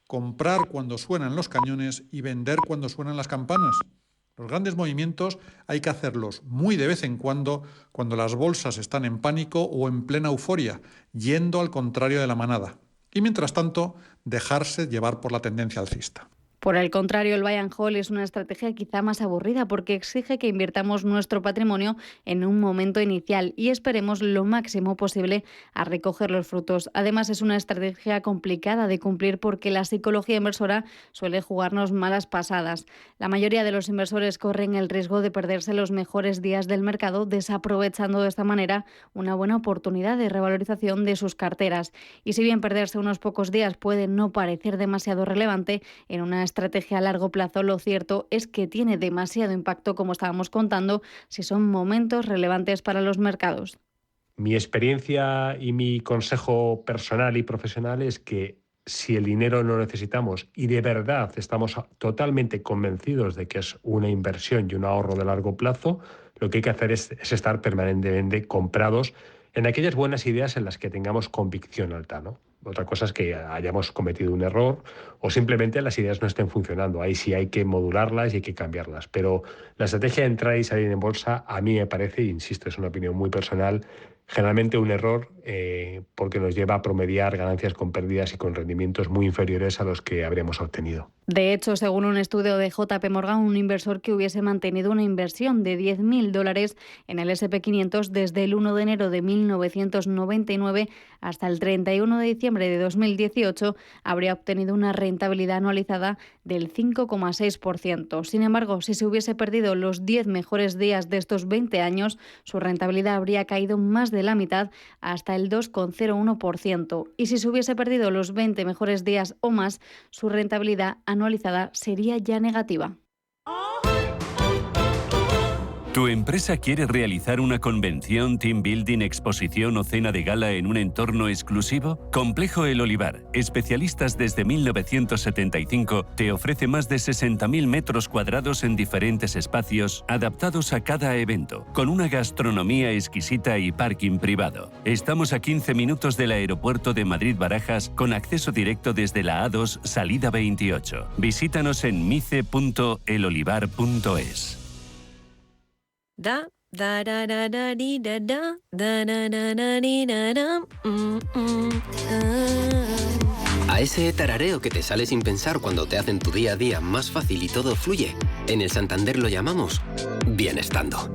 comprar cuando suenan los cañones y vender cuando suenan las campanas. Los grandes movimientos hay que hacerlos muy de vez en cuando las bolsas están en pánico o en plena euforia, yendo al contrario de la manada. Y mientras tanto, dejarse llevar por la tendencia alcista. Por el contrario, el buy and hold es una estrategia quizá más aburrida porque exige que invirtamos nuestro patrimonio en un momento inicial y esperemos lo máximo posible a recoger los frutos. Además, es una estrategia complicada de cumplir porque la psicología inversora suele jugarnos malas pasadas. La mayoría de los inversores corren el riesgo de perderse los mejores días del mercado, desaprovechando de esta manera una buena oportunidad de revalorización de sus carteras. Y si bien perderse unos pocos días puede no parecer demasiado relevante, en una estrategia a largo plazo, lo cierto es que tiene demasiado impacto, como estábamos contando, si son momentos relevantes para los mercados. Mi experiencia y mi consejo personal y profesional es que si el dinero lo necesitamos y de verdad estamos totalmente convencidos de que es una inversión y un ahorro de largo plazo, lo que hay que hacer es estar permanentemente comprados en aquellas buenas ideas en las que tengamos convicción alta, ¿no? Otra cosa es que hayamos cometido un error o simplemente las ideas no estén funcionando. Ahí sí hay que modularlas y hay que cambiarlas. Pero la estrategia de entrar y salir en bolsa, a mí me parece, insisto, es una opinión muy personal, generalmente un error porque nos lleva a promediar ganancias con pérdidas y con rendimientos muy inferiores a los que habríamos obtenido. De hecho, según un estudio de JP Morgan, un inversor que hubiese mantenido una inversión de $10.000 en el S&P 500 desde el 1 de enero de 1999 hasta el 31 de diciembre de 2018 habría obtenido una rentabilidad anualizada del 5,6%. Sin embargo, si se hubiese perdido los 10 mejores días de estos 20 años, su rentabilidad habría caído más de la mitad hasta el 2,01%. Y si se hubiese perdido los 20 mejores días o más, su rentabilidad anualizada sería ya negativa. ¿Tu empresa quiere realizar una convención, team building, exposición o cena de gala en un entorno exclusivo? Complejo El Olivar, especialistas desde 1975, te ofrece más de 60.000 metros cuadrados en diferentes espacios adaptados a cada evento, con una gastronomía exquisita y parking privado. Estamos a 15 minutos del aeropuerto de Madrid-Barajas con acceso directo desde la A2, salida 28. Visítanos en mice.elolivar.es. Da da da da da di da da da da da da di da da A ese tarareo que te sale sin pensar cuando te hacen tu día a día más fácil y todo fluye, en el Santander lo llamamos bienestando.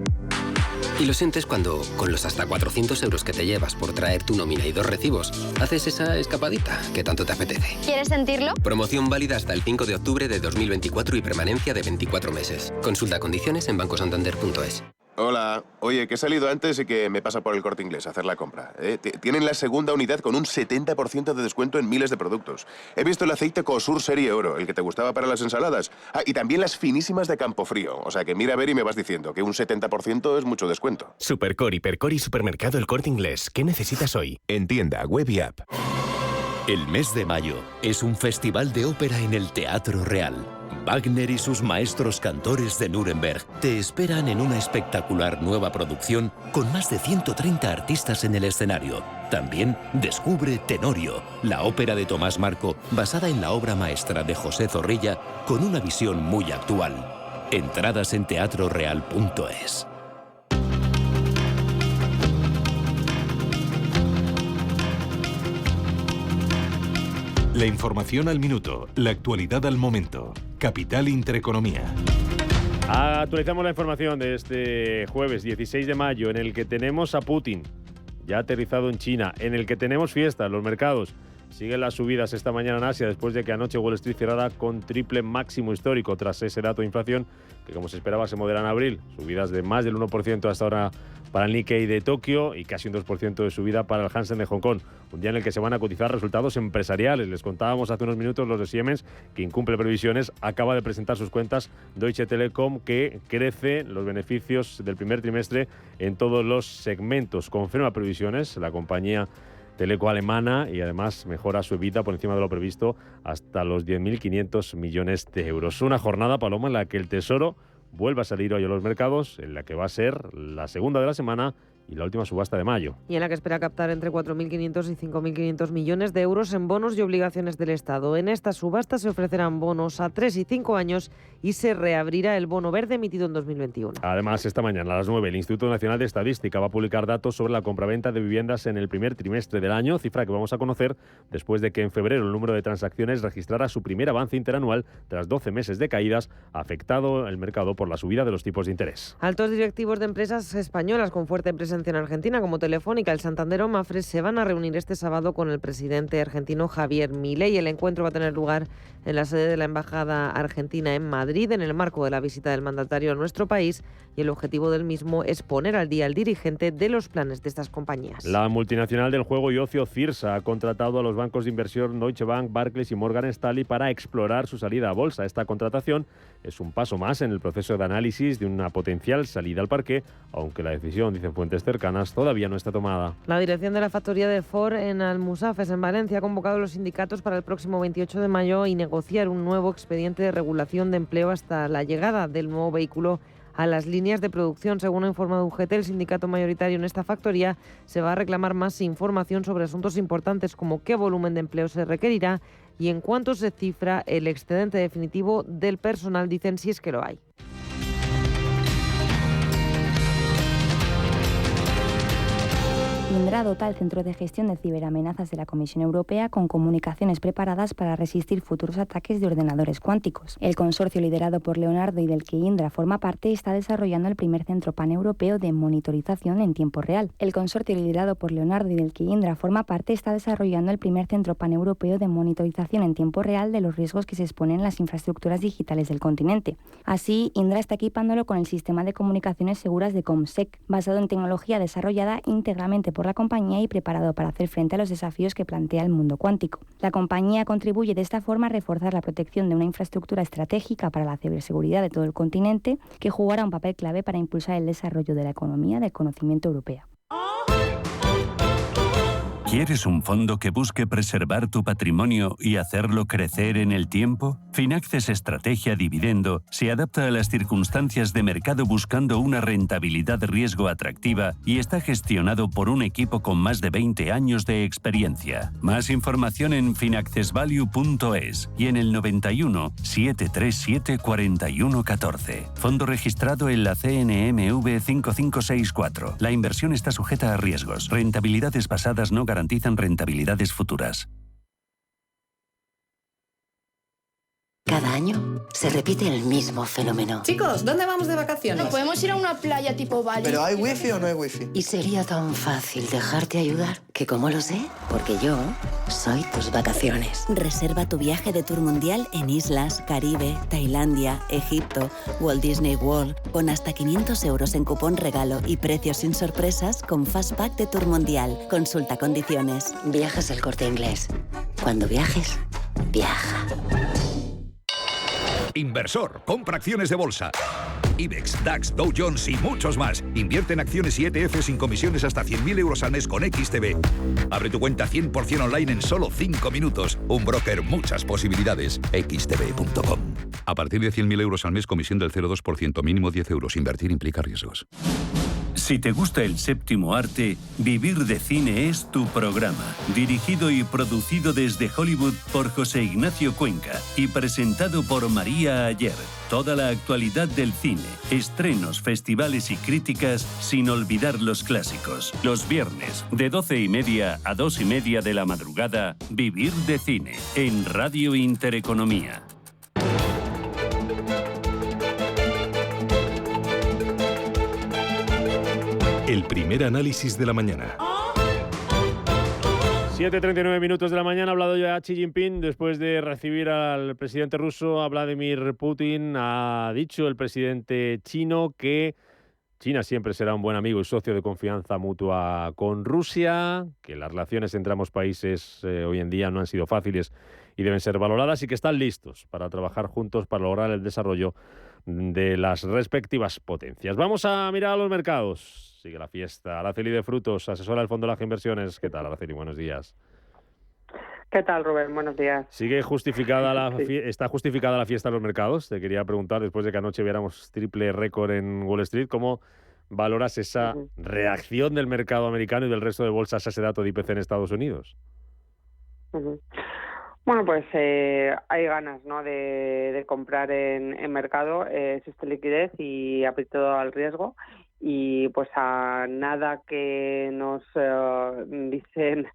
Y lo sientes cuando, con los hasta 400 euros que te llevas por traer tu nómina y 2 recibos, haces esa escapadita que tanto te apetece. ¿Quieres sentirlo? Promoción válida hasta el 5 de octubre de 2024 y permanencia de 24 meses. Consulta condiciones en bancosantander.es. Hola. Oye, que he salido antes y que me pasa por el Corte Inglés a hacer la compra. Tienen la segunda unidad con un 70% de descuento en miles de productos. He visto el aceite Cosur Serie Oro, el que te gustaba para las ensaladas. Ah, y también las finísimas de Campofrío. O sea que mira a ver y me vas diciendo que un 70% es mucho descuento. Supercor, Hipercor y Supermercado El Corte Inglés. ¿Qué necesitas hoy? En tienda, web y app. El mes de mayo es un festival de ópera en el Teatro Real. Wagner y sus maestros cantores de Nuremberg te esperan en una espectacular nueva producción con más de 130 artistas en el escenario. También descubre Tenorio, la ópera de Tomás Marco, basada en la obra maestra de José Zorrilla, con una visión muy actual. Entradas en teatroreal.es. La información al minuto, la actualidad al momento. Capital Intereconomía. Actualizamos la información de este jueves 16 de mayo, en el que tenemos a Putin, ya aterrizado en China, en el que tenemos fiesta en los mercados, Siguen las subidas esta mañana en Asia después de que anoche Wall Street cerrara con triple máximo histórico tras ese dato de inflación que, como se esperaba, se modera en abril. Subidas de más del 1% hasta ahora para el Nikkei de Tokio y casi un 2% de subida para el Hansen de Hong Kong. Un día en el que se van a cotizar resultados empresariales. Les contábamos hace unos minutos los de Siemens, que incumple previsiones. Acaba de presentar sus cuentas Deutsche Telekom, que crece los beneficios del primer trimestre en todos los segmentos. Confirma previsiones la compañía teleco alemana y además mejora su EBITDA por encima de lo previsto hasta los 10.500 millones de euros. Una jornada, Paloma, en la que el Tesoro vuelve a salir hoy a los mercados, en la que va a ser la segunda de la semana y la última subasta de mayo. Y en la que espera captar entre 4.500 y 5.500 millones de euros en bonos y obligaciones del Estado. En esta subasta se ofrecerán bonos a 3 y 5 años y se reabrirá el bono verde emitido en 2021. Además, esta mañana a las 9 el Instituto Nacional de Estadística va a publicar datos sobre la compraventa de viviendas en el primer trimestre del año, cifra que vamos a conocer después de que en febrero el número de transacciones registrara su primer avance interanual tras 12 meses de caídas, afectado el mercado por la subida de los tipos de interés. Altos directivos de empresas españolas con fuerte presencia en Argentina, como Telefónica, el Santander o Mapfre, se van a reunir este sábado con el presidente argentino Javier Milei. El encuentro va a tener lugar en la sede de la Embajada Argentina en Madrid, en el marco de la visita del mandatario a nuestro país, y el objetivo del mismo es poner al día al dirigente de los planes de estas compañías. La multinacional del juego y ocio Cirsa ha contratado a los bancos de inversión Deutsche Bank, Barclays y Morgan Stanley para explorar su salida a bolsa. Esta contratación es un paso más en el proceso de análisis de una potencial salida al parque, aunque la decisión, dicen fuentes cercanas, todavía no está tomada. La dirección de la factoría de Ford en Almusafes, en Valencia, ha convocado a los sindicatos para el próximo 28 de mayo y negociar un nuevo expediente de regulación de empleo hasta la llegada del nuevo vehículo a las líneas de producción. Según ha informado UGT, el sindicato mayoritario en esta factoría se va a reclamar más información sobre asuntos importantes como qué volumen de empleo se requerirá y en cuánto se cifra el excedente definitivo del personal, dicen, si es que lo hay. Indra dota el Centro de Gestión de Ciberamenazas de la Comisión Europea con comunicaciones preparadas para resistir futuros ataques de ordenadores cuánticos. El consorcio liderado por Leonardo y del que Indra forma parte está desarrollando el primer centro paneuropeo de monitorización en tiempo real. El consorcio liderado por Leonardo y del que Indra forma parte está desarrollando el primer centro paneuropeo de monitorización en tiempo real de los riesgos que se exponen en las infraestructuras digitales del continente. Así, Indra está equipándolo con el sistema de comunicaciones seguras de ComSec, basado en tecnología desarrollada íntegramente por la compañía y preparado para hacer frente a los desafíos que plantea el mundo cuántico. La compañía contribuye de esta forma a reforzar la protección de una infraestructura estratégica para la ciberseguridad de todo el continente, que jugará un papel clave para impulsar el desarrollo de la economía del conocimiento europea. ¿Quieres un fondo que busque preservar tu patrimonio y hacerlo crecer en el tiempo? Finaxes Estrategia Dividendo se adapta a las circunstancias de mercado buscando una rentabilidad-riesgo atractiva y está gestionado por un equipo con más de 20 años de experiencia. Más información en finaccesvalue.es y en el 91 737 4114. Fondo registrado en la CNMV 5564. La inversión está sujeta a riesgos. Rentabilidades pasadas no garantizan rentabilidades futuras. Cada año se repite el mismo fenómeno. Chicos, ¿dónde vamos de vacaciones? No, podemos ir a una playa tipo Bali. ¿Pero hay wifi o no hay wifi? Y sería tan fácil dejarte ayudar que, como lo sé, porque yo soy tus vacaciones. Reserva tu viaje de tour mundial en islas, Caribe, Tailandia, Egipto, Walt Disney World, con hasta 500 euros en cupón regalo y precios sin sorpresas con Fastpack de Tour Mundial. Consulta condiciones. Viajas El Corte Inglés. Cuando viajes, viaja. Inversor, compra acciones de bolsa. IBEX, DAX, Dow Jones y muchos más. Invierte en acciones y ETF sin comisiones hasta 100.000 euros al mes con XTB. Abre tu cuenta 100% online en solo 5 minutos. Un broker, muchas posibilidades. XTB.com. A partir de 100.000 euros al mes, comisión del 0,2%, mínimo 10 euros. Invertir implica riesgos. Si te gusta el séptimo arte, Vivir de Cine es tu programa. Dirigido y producido desde Hollywood por José Ignacio Cuenca y presentado por María Ayer. Toda la actualidad del cine, estrenos, festivales y críticas, sin olvidar los clásicos. Los viernes, de 12:30 a 2:30 de la madrugada, Vivir de Cine, en Radio Intereconomía. El primer análisis de la mañana. 7:39 minutos de la mañana. Ha hablado ya Xi Jinping después de recibir al presidente ruso, a Vladimir Putin. Ha dicho el presidente chino que China siempre será un buen amigo y socio de confianza mutua con Rusia, que las relaciones entre ambos países hoy en día no han sido fáciles y deben ser valoradas, y que están listos para trabajar juntos para lograr el desarrollo de las respectivas potencias. Vamos a mirar a los mercados. Sigue la fiesta. Araceli de Frutos, asesora del Fondo Laje Inversiones. ¿Qué tal, Araceli? Buenos días. ¿Qué tal, Rubén? Buenos días. ¿Sigue justificada está justificada la fiesta en los mercados? Te quería preguntar, después de que anoche viéramos triple récord en Wall Street, ¿cómo valoras esa reacción del mercado americano y del resto de bolsas a ese dato de IPC en Estados Unidos? Bueno, pues hay ganas, ¿no?, de comprar en mercado. Existe liquidez y apetito al riesgo. Y pues a nada que nos dicen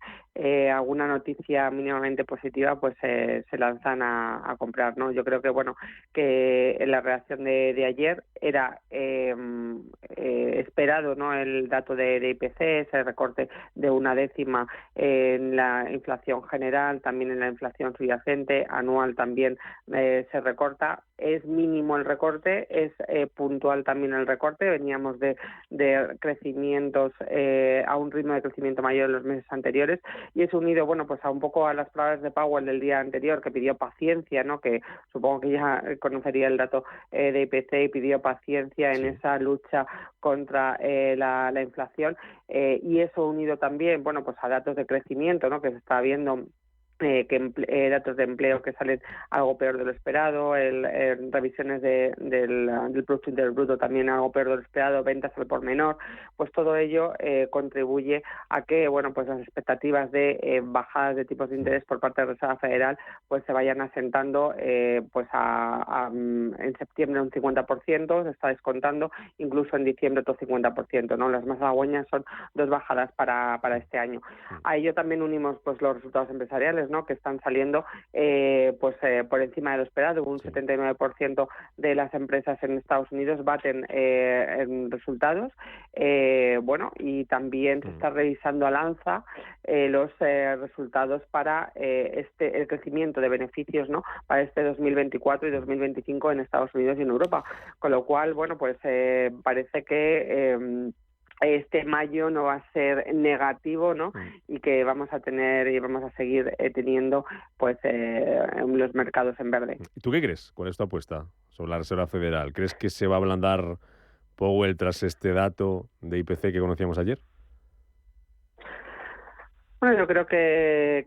alguna noticia mínimamente positiva, pues se lanzan a comprar, ¿no? Yo creo que, bueno, que en la reacción de ayer era esperado, ¿no?, el dato de IPC, ese recorte de 1/10 en la inflación general, también en la inflación subyacente, anual también se recorta. Es mínimo el recorte, es puntual también el recorte. Veníamos de crecimientos a un ritmo de crecimiento mayor en los meses anteriores, y es unido, bueno, pues a un poco a las palabras de Powell del día anterior, que pidió paciencia, ¿no?, que supongo que ya conocería el dato de IPC, y pidió paciencia en esa lucha contra la inflación, y eso unido también, bueno, pues a datos de crecimiento, ¿no?, que se está viendo, datos de empleo que salen algo peor de lo esperado, revisiones del Producto Interior Bruto también algo peor de lo esperado, ventas al por menor, pues todo ello contribuye a que, bueno, pues las expectativas de bajadas de tipos de interés por parte de la Reserva Federal pues se vayan asentando, pues en septiembre un 50%, se está descontando, incluso en diciembre otro 50%, ¿no? Las más halagüeñas son 2 bajadas para este año. A ello también unimos pues los resultados empresariales, ¿no?, que están saliendo por encima de lo esperado. Un 79% de las empresas en Estados Unidos baten en resultados, y también se está revisando al alza los resultados para el crecimiento de beneficios, ¿no?, para este 2024 y 2025 en Estados Unidos y en Europa, con lo cual, bueno, pues parece que este mayo no va a ser negativo, ¿no?, y que vamos a tener y vamos a seguir teniendo pues los mercados en verde. ¿Tú qué crees? ¿Cuál es tu apuesta sobre la Reserva Federal? ¿Crees que se va a ablandar Powell tras este dato de IPC que conocíamos ayer? Bueno, yo creo que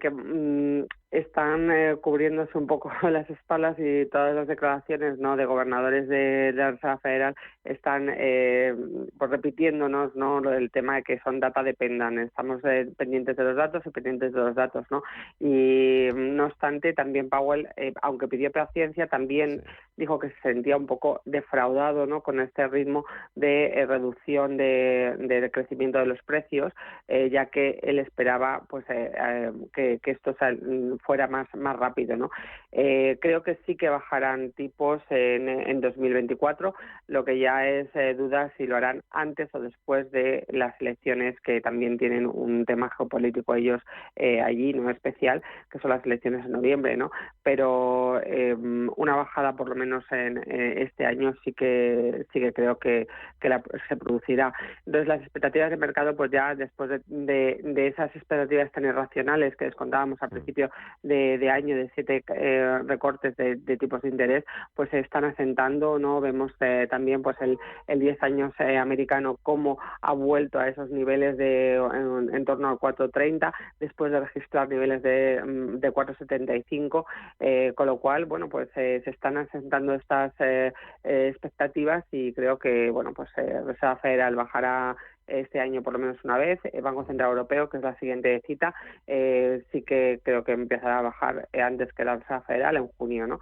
están cubriéndose un poco las espaldas, y todas las declaraciones, ¿no?, de gobernadores de la Reserva Federal están pues repitiéndonos, ¿no?, el tema de que son data dependent. Estamos pendientes de los datos y pendientes de los datos, ¿no? Y no obstante, también Powell, aunque pidió paciencia, también dijo que se sentía un poco defraudado, ¿no?, con este ritmo de reducción de crecimiento de los precios, ya que él esperaba pues que esto fuera más rápido, ¿no? Creo que sí que bajarán tipos en 2024, lo que ya es duda si lo harán antes o después de las elecciones, que también tienen un tema geopolítico ellos allí, no especial, que son las elecciones en noviembre, ¿no? Pero una bajada por lo menos en este año sí que creo que se producirá. Entonces las expectativas de mercado, pues ya después de esas expectativas tan irracionales que les contábamos al principio de año, de 7 recortes de tipos de interés, pues se están asentando, ¿no? Vemos también pues el 10 años americano cómo ha vuelto a esos niveles en torno al 4,30 después de registrar niveles de 4,75, con lo cual, bueno, pues se están asentando estas expectativas, y creo que, bueno, pues Reserva Federal bajará este año por lo menos una vez. El Banco Central Europeo, que es la siguiente cita, sí que creo que empezará a bajar antes que la Reserva Federal en junio, ¿no?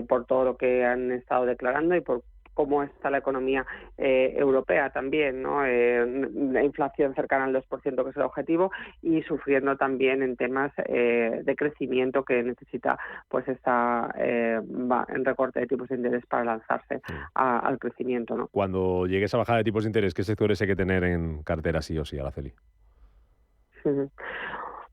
Por todo lo que han estado declarando y por cómo está la economía europea también, ¿no? La inflación cercana al 2%, que es el objetivo, y sufriendo también en temas de crecimiento que necesita pues en recorte de tipos de interés para lanzarse al crecimiento, ¿no? Cuando llegue esa bajada de tipos de interés, ¿qué sectores hay que tener en cartera sí o sí, Araceli?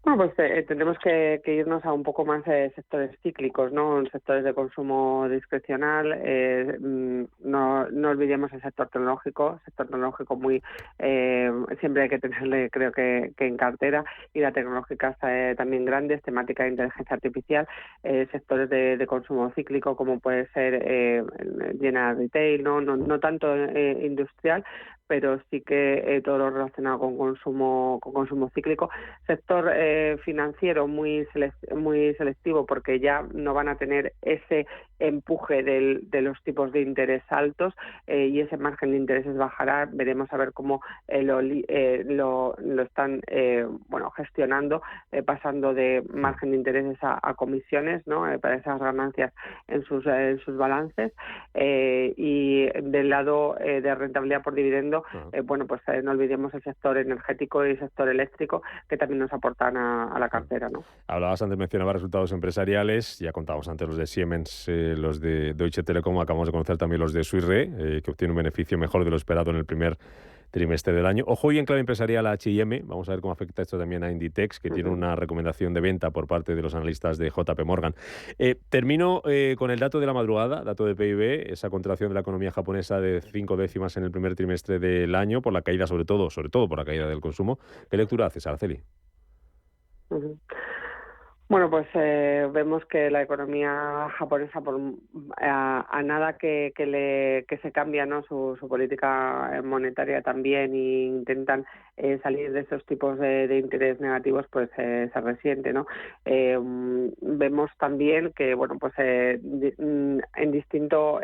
Bueno, pues tendremos que irnos a un poco más sectores cíclicos, ¿no? Sectores de consumo discrecional. No olvidemos el sector tecnológico muy siempre hay que tenerle, creo que en cartera, y la tecnológica está también grandes, temática de inteligencia artificial, sectores de consumo cíclico como puede ser General Retail, no tanto industrial, pero sí que todo lo relacionado con consumo cíclico. Sector financiero muy selectivo, porque ya no van a tener ese empuje de los tipos de interés altos y ese margen de intereses bajará. Veremos a ver cómo lo están gestionando, pasando de margen de intereses a comisiones, ¿no? Para esas ganancias en sus balances, y del lado de rentabilidad por dividendo, no olvidemos el sector energético y el sector eléctrico, que también nos aportan a la cartera, ¿no? Hablabas antes, mencionabas resultados empresariales, ya contábamos antes los de Siemens, los de Deutsche Telekom, acabamos de conocer también los de Swiss Re, que obtiene un beneficio mejor de lo esperado en el primer trimestre del año. Ojo, y en clave empresarial a H&M, vamos a ver cómo afecta esto también a Inditex, que tiene una recomendación de venta por parte de los analistas de JP Morgan. Termino con el dato de la madrugada, dato de PIB, esa contracción de la economía japonesa de 5 décimas en el primer trimestre del año, por la caída, sobre todo por la caída del consumo. ¿Qué lectura haces, Araceli? Bueno, pues vemos que la economía japonesa, a nada que se cambia, ¿no?, su política monetaria también, e intentan salir de esos tipos de interés negativos, pues se resiente, ¿no? Vemos también que, en distinto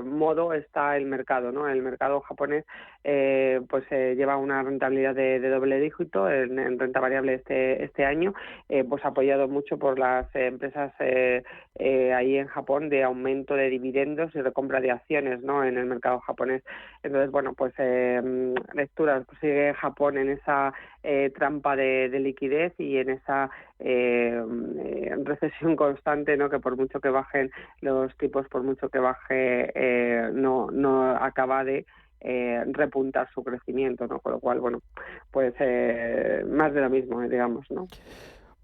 modo está el mercado, ¿no? El mercado japonés lleva una rentabilidad de doble dígito en renta variable este año, apoyado mucho por las empresas ahí en Japón, de aumento de dividendos y de compra de acciones, ¿no?, en el mercado japonés. Entonces, lecturas, pues sigue Japón en esa trampa de liquidez y en esa recesión constante, ¿no?, que por mucho que bajen los tipos, por mucho que baje, no acaba de repuntar su crecimiento, ¿no? Con lo cual, más de lo mismo, digamos, ¿no?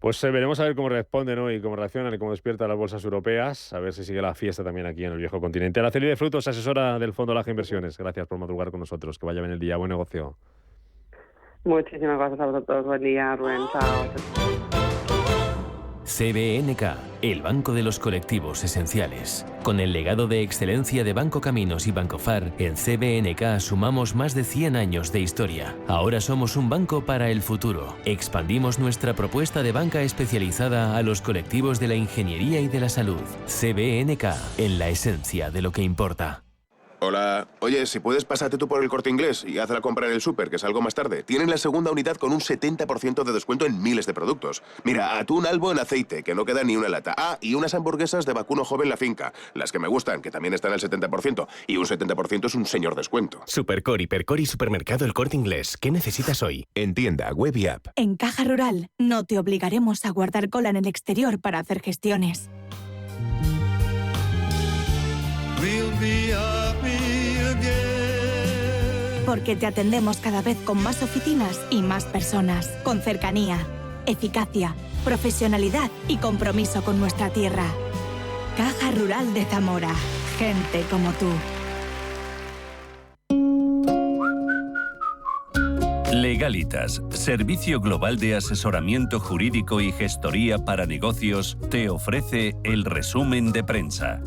Pues veremos a ver cómo responden, ¿no?, y cómo reaccionan y cómo despiertan las bolsas europeas, a ver si sigue la fiesta también aquí en el viejo continente. Araceli de Frutos, asesora del Fondo Laje Inversiones. Gracias por madrugar con nosotros. Que vaya bien el día. Buen negocio. Muchísimas gracias a vosotros. Buen día, Rubén. Chao. CBNK, el banco de los colectivos esenciales. Con el legado de excelencia de Banco Caminos y Banco Far, en CBNK sumamos más de 100 años de historia. Ahora somos un banco para el futuro. Expandimos nuestra propuesta de banca especializada a los colectivos de la ingeniería y de la salud. CBNK, en la esencia de lo que importa. Hola. Oye, si puedes, pásate tú por el Corte Inglés y haz la compra en el súper, que salgo más tarde. Tienen la segunda unidad con un 70% de descuento en miles de productos. Mira, atún albo en aceite, que no queda ni una lata. Ah, y unas hamburguesas de vacuno joven La Finca, las que me gustan, que también están al 70%. Y un 70% es un señor descuento. Supercor, Hipercor y Supermercado El Corte Inglés. ¿Qué necesitas hoy? En tienda, web y app. En Caja Rural no te obligaremos a guardar cola en el exterior para hacer gestiones. Porque te atendemos cada vez con más oficinas y más personas, con cercanía, eficacia, profesionalidad y compromiso con nuestra tierra. Caja Rural de Zamora. Gente como tú. Legalitas, servicio global de asesoramiento jurídico y gestoría para negocios, te ofrece el resumen de prensa.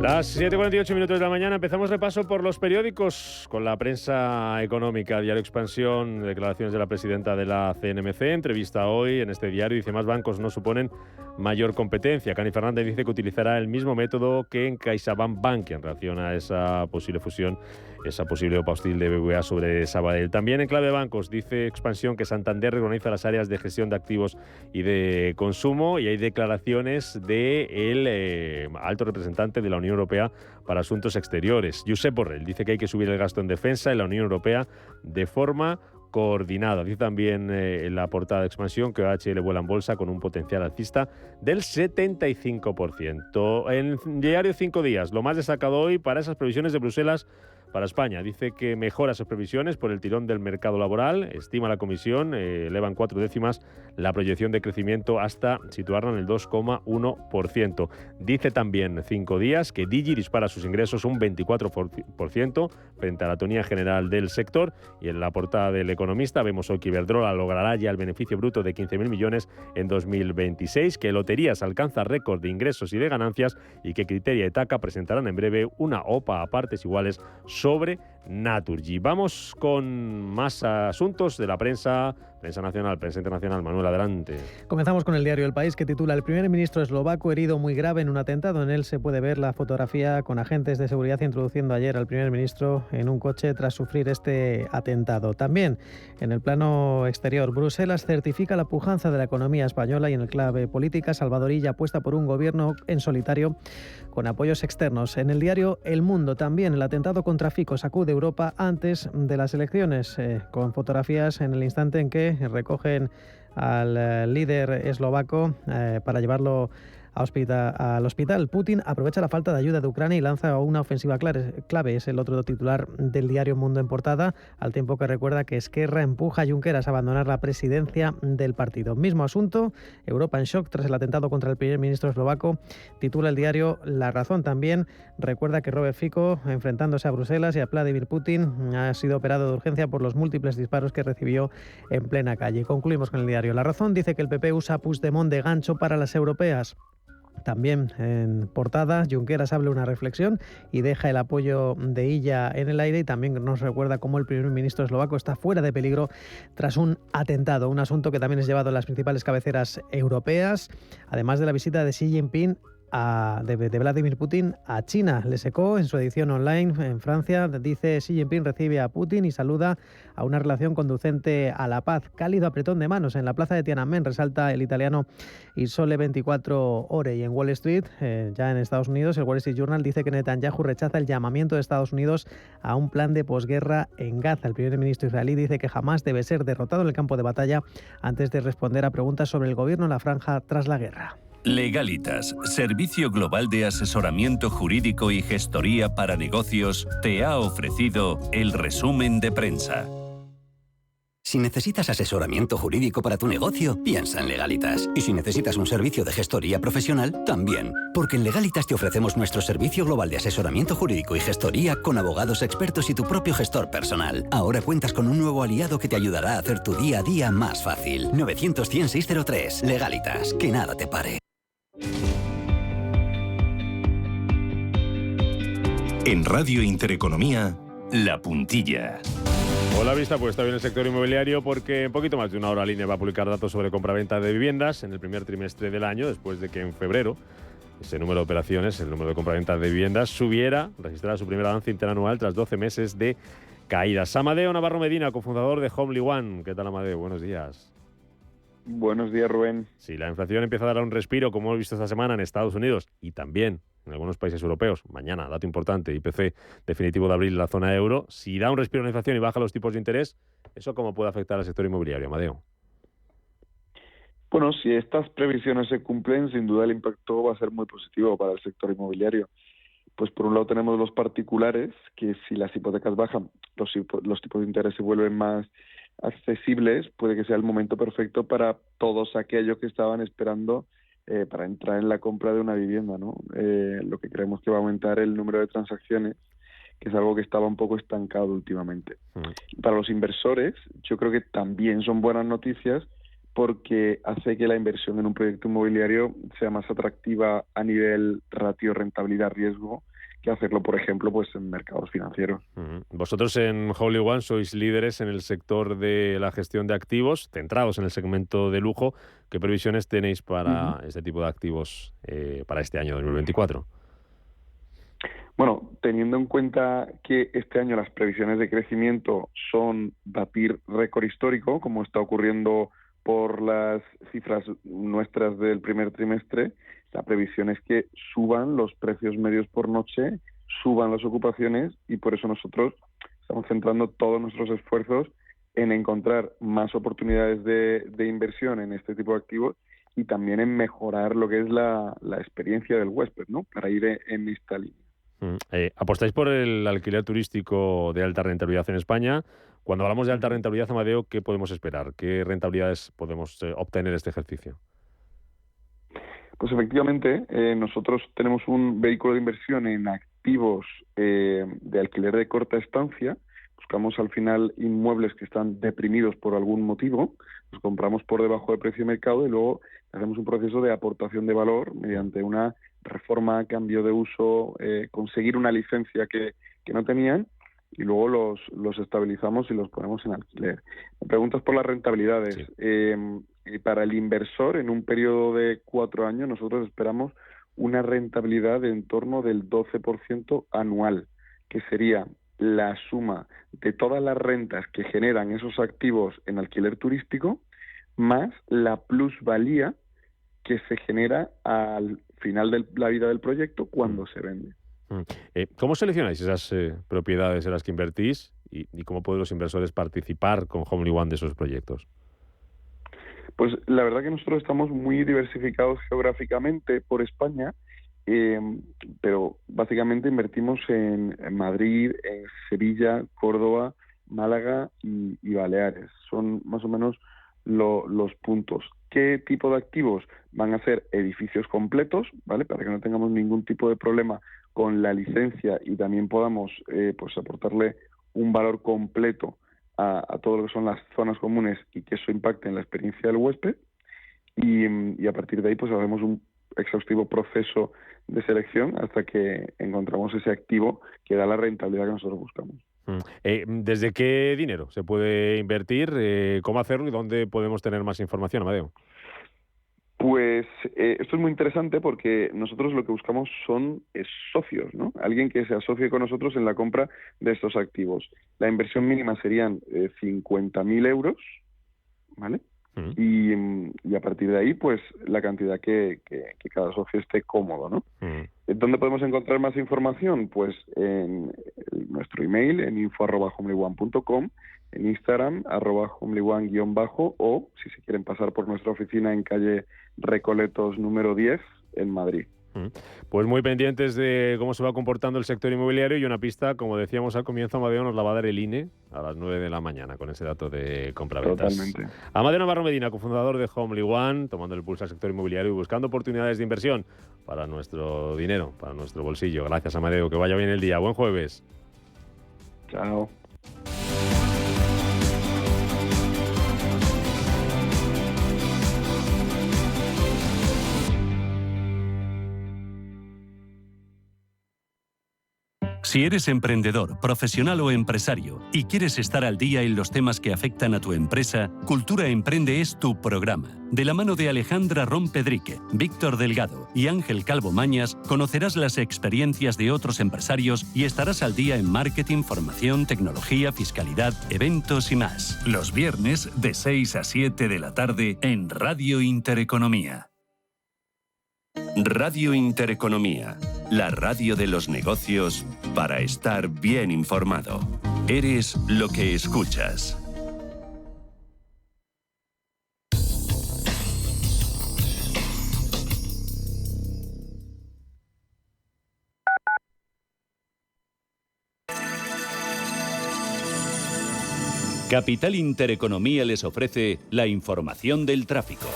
Las 7:48 minutos de la mañana, empezamos repaso por los periódicos con la prensa económica. Diario Expansión, declaraciones de la presidenta de la CNMC, entrevista hoy en este diario, dice: más bancos no suponen mayor competencia. Cani Fernández dice que utilizará el mismo método que en CaixaBank Bank en relación a esa posible fusión, esa posible OPA hostil de BBVA sobre Sabadell. También en clave de bancos, dice Expansión que Santander reorganiza las áreas de gestión de activos y de consumo, y hay declaraciones del alto representante de la Unión Europea para Asuntos Exteriores. Josep Borrell dice que hay que subir el gasto en defensa en la Unión Europea de forma coordinada. Dice también en la portada de Expansión que OHL vuela en bolsa con un potencial alcista del 75%. En diario 5 días, lo más destacado hoy para esas previsiones de Bruselas para España. Dice que mejora sus previsiones por el tirón del mercado laboral. Estima la comisión, elevan 4 décimas la proyección de crecimiento hasta situarla en el 2,1%. Dice también 5 días que Digi dispara sus ingresos un 24% frente a la tonía general del sector. Y en la portada del Economista vemos hoy que Iberdrola logrará ya el beneficio bruto de 15.000 millones en 2026, que Loterías alcanza récord de ingresos y de ganancias y que Criteria y TACA presentarán en breve una OPA a partes iguales sobre Naturgy. Vamos con más asuntos de la prensa nacional, prensa internacional. Manuel, adelante. Comenzamos con el diario El País, que titula: el primer ministro eslovaco herido muy grave en un atentado. En él se puede ver la fotografía con agentes de seguridad introduciendo ayer al primer ministro en un coche tras sufrir este atentado. También en el plano exterior, Bruselas certifica la pujanza de la economía española y en el clave política, Salvador Illa apuesta por un gobierno en solitario con apoyos externos. En el diario El Mundo también el atentado contra Fico sacude Europa antes de las elecciones, con fotografías en el instante en que recogen al líder eslovaco para llevarlo al hospital. Putin aprovecha la falta de ayuda de Ucrania y lanza una ofensiva clave. Es el otro titular del diario Mundo en portada, al tiempo que recuerda que Esquerra empuja a Junqueras a abandonar la presidencia del partido. Mismo asunto, Europa en shock tras el atentado contra el primer ministro eslovaco, titula el diario La Razón. También recuerda que Robert Fico, enfrentándose a Bruselas y a Vladimir Putin, ha sido operado de urgencia por los múltiples disparos que recibió en plena calle. Concluimos con el diario La Razón. Dice que el PP usa a Puigdemont de gancho para las europeas. También en portada, Junqueras habla una reflexión y deja el apoyo de Illa en el aire, y también nos recuerda cómo el primer ministro eslovaco está fuera de peligro tras un atentado, un asunto que también es llevado en las principales cabeceras europeas, además de la visita de Xi Jinping de Vladimir Putin a China. Le secó en su edición online en Francia. Dice: Xi Jinping recibe a Putin y saluda a una relación conducente a la paz. Cálido apretón de manos en la plaza de Tiananmen, resalta el italiano Il Sole 24 Ore. Y en Wall Street, ya en Estados Unidos, el Wall Street Journal dice que Netanyahu rechaza el llamamiento de Estados Unidos a un plan de posguerra en Gaza. El primer ministro israelí dice que jamás debe ser derrotado en el campo de batalla antes de responder a preguntas sobre el gobierno en la franja tras la guerra. Legalitas, servicio global de asesoramiento jurídico y gestoría para negocios, te ha ofrecido el resumen de prensa. Si necesitas asesoramiento jurídico para tu negocio, piensa en Legalitas. Y si necesitas un servicio de gestoría profesional, también. Porque en Legalitas te ofrecemos nuestro servicio global de asesoramiento jurídico y gestoría con abogados expertos y tu propio gestor personal. Ahora cuentas con un nuevo aliado que te ayudará a hacer tu día a día más fácil. 900-100-603. Legalitas. Que nada te pare. En Radio Intereconomía, La Puntilla. Hola, vista puesta hoy en el sector inmobiliario porque en poquito más de una hora Línea va a publicar datos sobre compraventa de viviendas en el primer trimestre del año, después de que en febrero ese número de operaciones, el número de compraventa de viviendas, registrara su primer avance interanual tras 12 meses de caídas. Amadeo Navarro Medina, cofundador de Homely One. ¿Qué tal, Amadeo? Buenos días. Buenos días, Rubén. Sí, la inflación empieza a dar un respiro, como hemos visto esta semana en Estados Unidos y también en algunos países europeos. Mañana, dato importante, IPC definitivo de abril en la zona euro. Si da un respiro a la inflación y baja los tipos de interés, ¿eso cómo puede afectar al sector inmobiliario, Amadeo? Bueno, si estas previsiones se cumplen, sin duda el impacto va a ser muy positivo para el sector inmobiliario. Pues por un lado tenemos los particulares, que si las hipotecas bajan, los tipos de interés se vuelven más accesibles, puede que sea el momento perfecto para todos aquellos que estaban esperando para entrar en la compra de una vivienda, ¿no? Lo que creemos que va a aumentar el número de transacciones, que es algo que estaba un poco estancado últimamente. Para los inversores, yo creo que también son buenas noticias porque hace que la inversión en un proyecto inmobiliario sea más atractiva a nivel ratio rentabilidad-riesgo que hacerlo, por ejemplo, pues en mercados financieros. Vosotros en Homely One sois líderes en el sector de la gestión de activos, centrados en el segmento de lujo. ¿Qué previsiones tenéis para este tipo de activos para este año 2024? Bueno, teniendo en cuenta que este año las previsiones de crecimiento son batir récord histórico, como está ocurriendo por las cifras nuestras del primer trimestre, la previsión es que suban los precios medios por noche, suban las ocupaciones, y por eso nosotros estamos centrando todos nuestros esfuerzos en encontrar más oportunidades de inversión en este tipo de activos y también en mejorar lo que es la experiencia del huésped, ¿no? Para ir en esta línea. Apostáis por el alquiler turístico de alta rentabilidad en España. Cuando hablamos de alta rentabilidad, Amadeo, ¿qué podemos esperar? ¿Qué rentabilidades podemos obtener este ejercicio? Pues efectivamente, nosotros tenemos un vehículo de inversión en activos de alquiler de corta estancia. Buscamos al final inmuebles que están deprimidos por algún motivo, los compramos por debajo de precio de mercado y luego hacemos un proceso de aportación de valor mediante una reforma, cambio de uso, conseguir una licencia que no tenían y luego los estabilizamos y los ponemos en alquiler. Me preguntas por las rentabilidades. Sí. Para el inversor, en un periodo de 4 años, nosotros esperamos una rentabilidad de en torno del 12% anual, que sería la suma de todas las rentas que generan esos activos en alquiler turístico, más la plusvalía que se genera al final de la vida del proyecto cuando se vende. ¿Cómo seleccionáis esas propiedades en las que invertís y cómo pueden los inversores participar con Homely One de esos proyectos? Pues la verdad que nosotros estamos muy diversificados geográficamente por España, pero básicamente invertimos en Madrid, en Sevilla, Córdoba, Málaga y Baleares. Son más o menos los puntos. ¿Qué tipo de activos? Van a ser edificios completos, ¿vale? Para que no tengamos ningún tipo de problema con la licencia y también podamos pues aportarle un valor completo a todo lo que son las zonas comunes y que eso impacte en la experiencia del huésped. Y a partir de ahí pues hacemos un exhaustivo proceso de selección hasta que encontramos ese activo que da la rentabilidad que nosotros buscamos. ¿Desde qué dinero se puede invertir? ¿Cómo hacerlo y dónde podemos tener más información, Amadeo? Pues esto es muy interesante porque nosotros lo que buscamos son socios, ¿no? Alguien que se asocie con nosotros en la compra de estos activos. La inversión mínima serían 50.000 euros, ¿vale? Y a partir de ahí, pues la cantidad que cada socio esté cómodo, ¿no? ¿Dónde podemos encontrar más información? Pues en nuestro email, en info@homelyone.com, en Instagram, @homelyone_ o si se quieren pasar por nuestra oficina en calle Recoletos número 10 en Madrid. Pues muy pendientes de cómo se va comportando el sector inmobiliario y una pista, como decíamos al comienzo, Amadeo nos la va a dar el INE a las 9 de la mañana con ese dato de compraventas. Totalmente. Amadeo Navarro Medina, cofundador de Homely One, tomando el pulso al sector inmobiliario y buscando oportunidades de inversión para nuestro dinero, para nuestro bolsillo. Gracias, Amadeo, que vaya bien el día. Buen jueves. Chao. Si eres emprendedor, profesional o empresario y quieres estar al día en los temas que afectan a tu empresa, Cultura Emprende es tu programa. De la mano de Alejandra Rompedrique, Víctor Delgado y Ángel Calvo Mañas, conocerás las experiencias de otros empresarios y estarás al día en marketing, formación, tecnología, fiscalidad, eventos y más. Los viernes de 6 a 7 de la tarde en Radio Intereconomía. Radio Intereconomía, la radio de los negocios para estar bien informado. Eres lo que escuchas. Capital Intereconomía les ofrece la información del tráfico.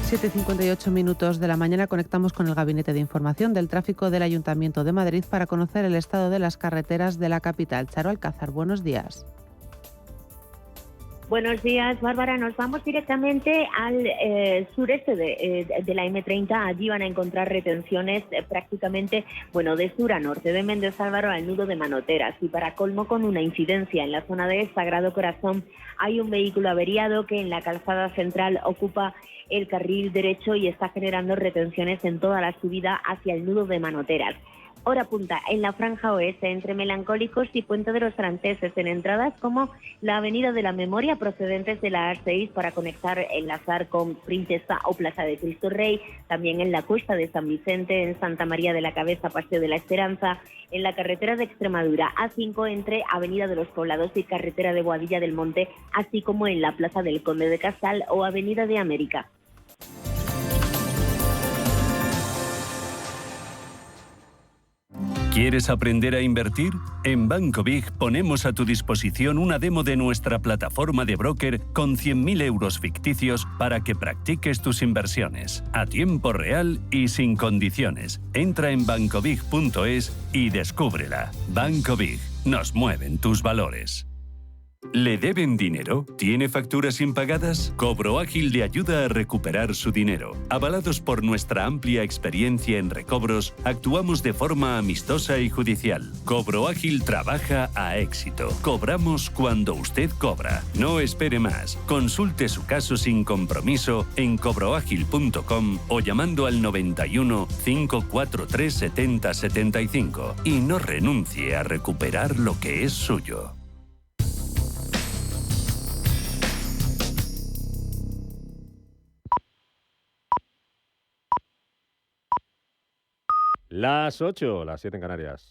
7:58 minutos de la mañana conectamos con el Gabinete de Información del Tráfico del Ayuntamiento de Madrid para conocer el estado de las carreteras de la capital. Charo Alcázar, buenos días. Buenos días, Bárbara. Nos vamos directamente al sureste de la M30. Allí van a encontrar retenciones prácticamente, de sur a norte, de Méndez Álvaro al nudo de Manoteras. Y para colmo, con una incidencia en la zona de Sagrado Corazón, hay un vehículo averiado que en la calzada central ocupa el carril derecho y está generando retenciones en toda la subida hacia el nudo de Manoteras. Hora punta en la franja oeste entre Melancólicos y Puente de los Franceses, en entradas como la Avenida de la Memoria procedentes de la A6 para enlazar con Princesa o Plaza de Cristo Rey, también en la Cuesta de San Vicente, en Santa María de la Cabeza, Paseo de la Esperanza, en la carretera de Extremadura, A5 entre Avenida de los Poblados y carretera de Boadilla del Monte, así como en la Plaza del Conde de Casal o Avenida de América. ¿Quieres aprender a invertir? En Banco Big ponemos a tu disposición una demo de nuestra plataforma de broker con 100.000 euros ficticios para que practiques tus inversiones a tiempo real y sin condiciones. Entra en bancobig.es y descúbrela. Banco Big. Nos mueven tus valores. ¿Le deben dinero? ¿Tiene facturas impagadas? Cobro Ágil le ayuda a recuperar su dinero. Avalados por nuestra amplia experiencia en recobros, actuamos de forma amistosa y judicial. Cobro Ágil trabaja a éxito. Cobramos cuando usted cobra. No espere más. Consulte su caso sin compromiso en cobroagil.com o llamando al 91 543 70 75 y no renuncie a recuperar lo que es suyo. Las 8, las 7 en Canarias.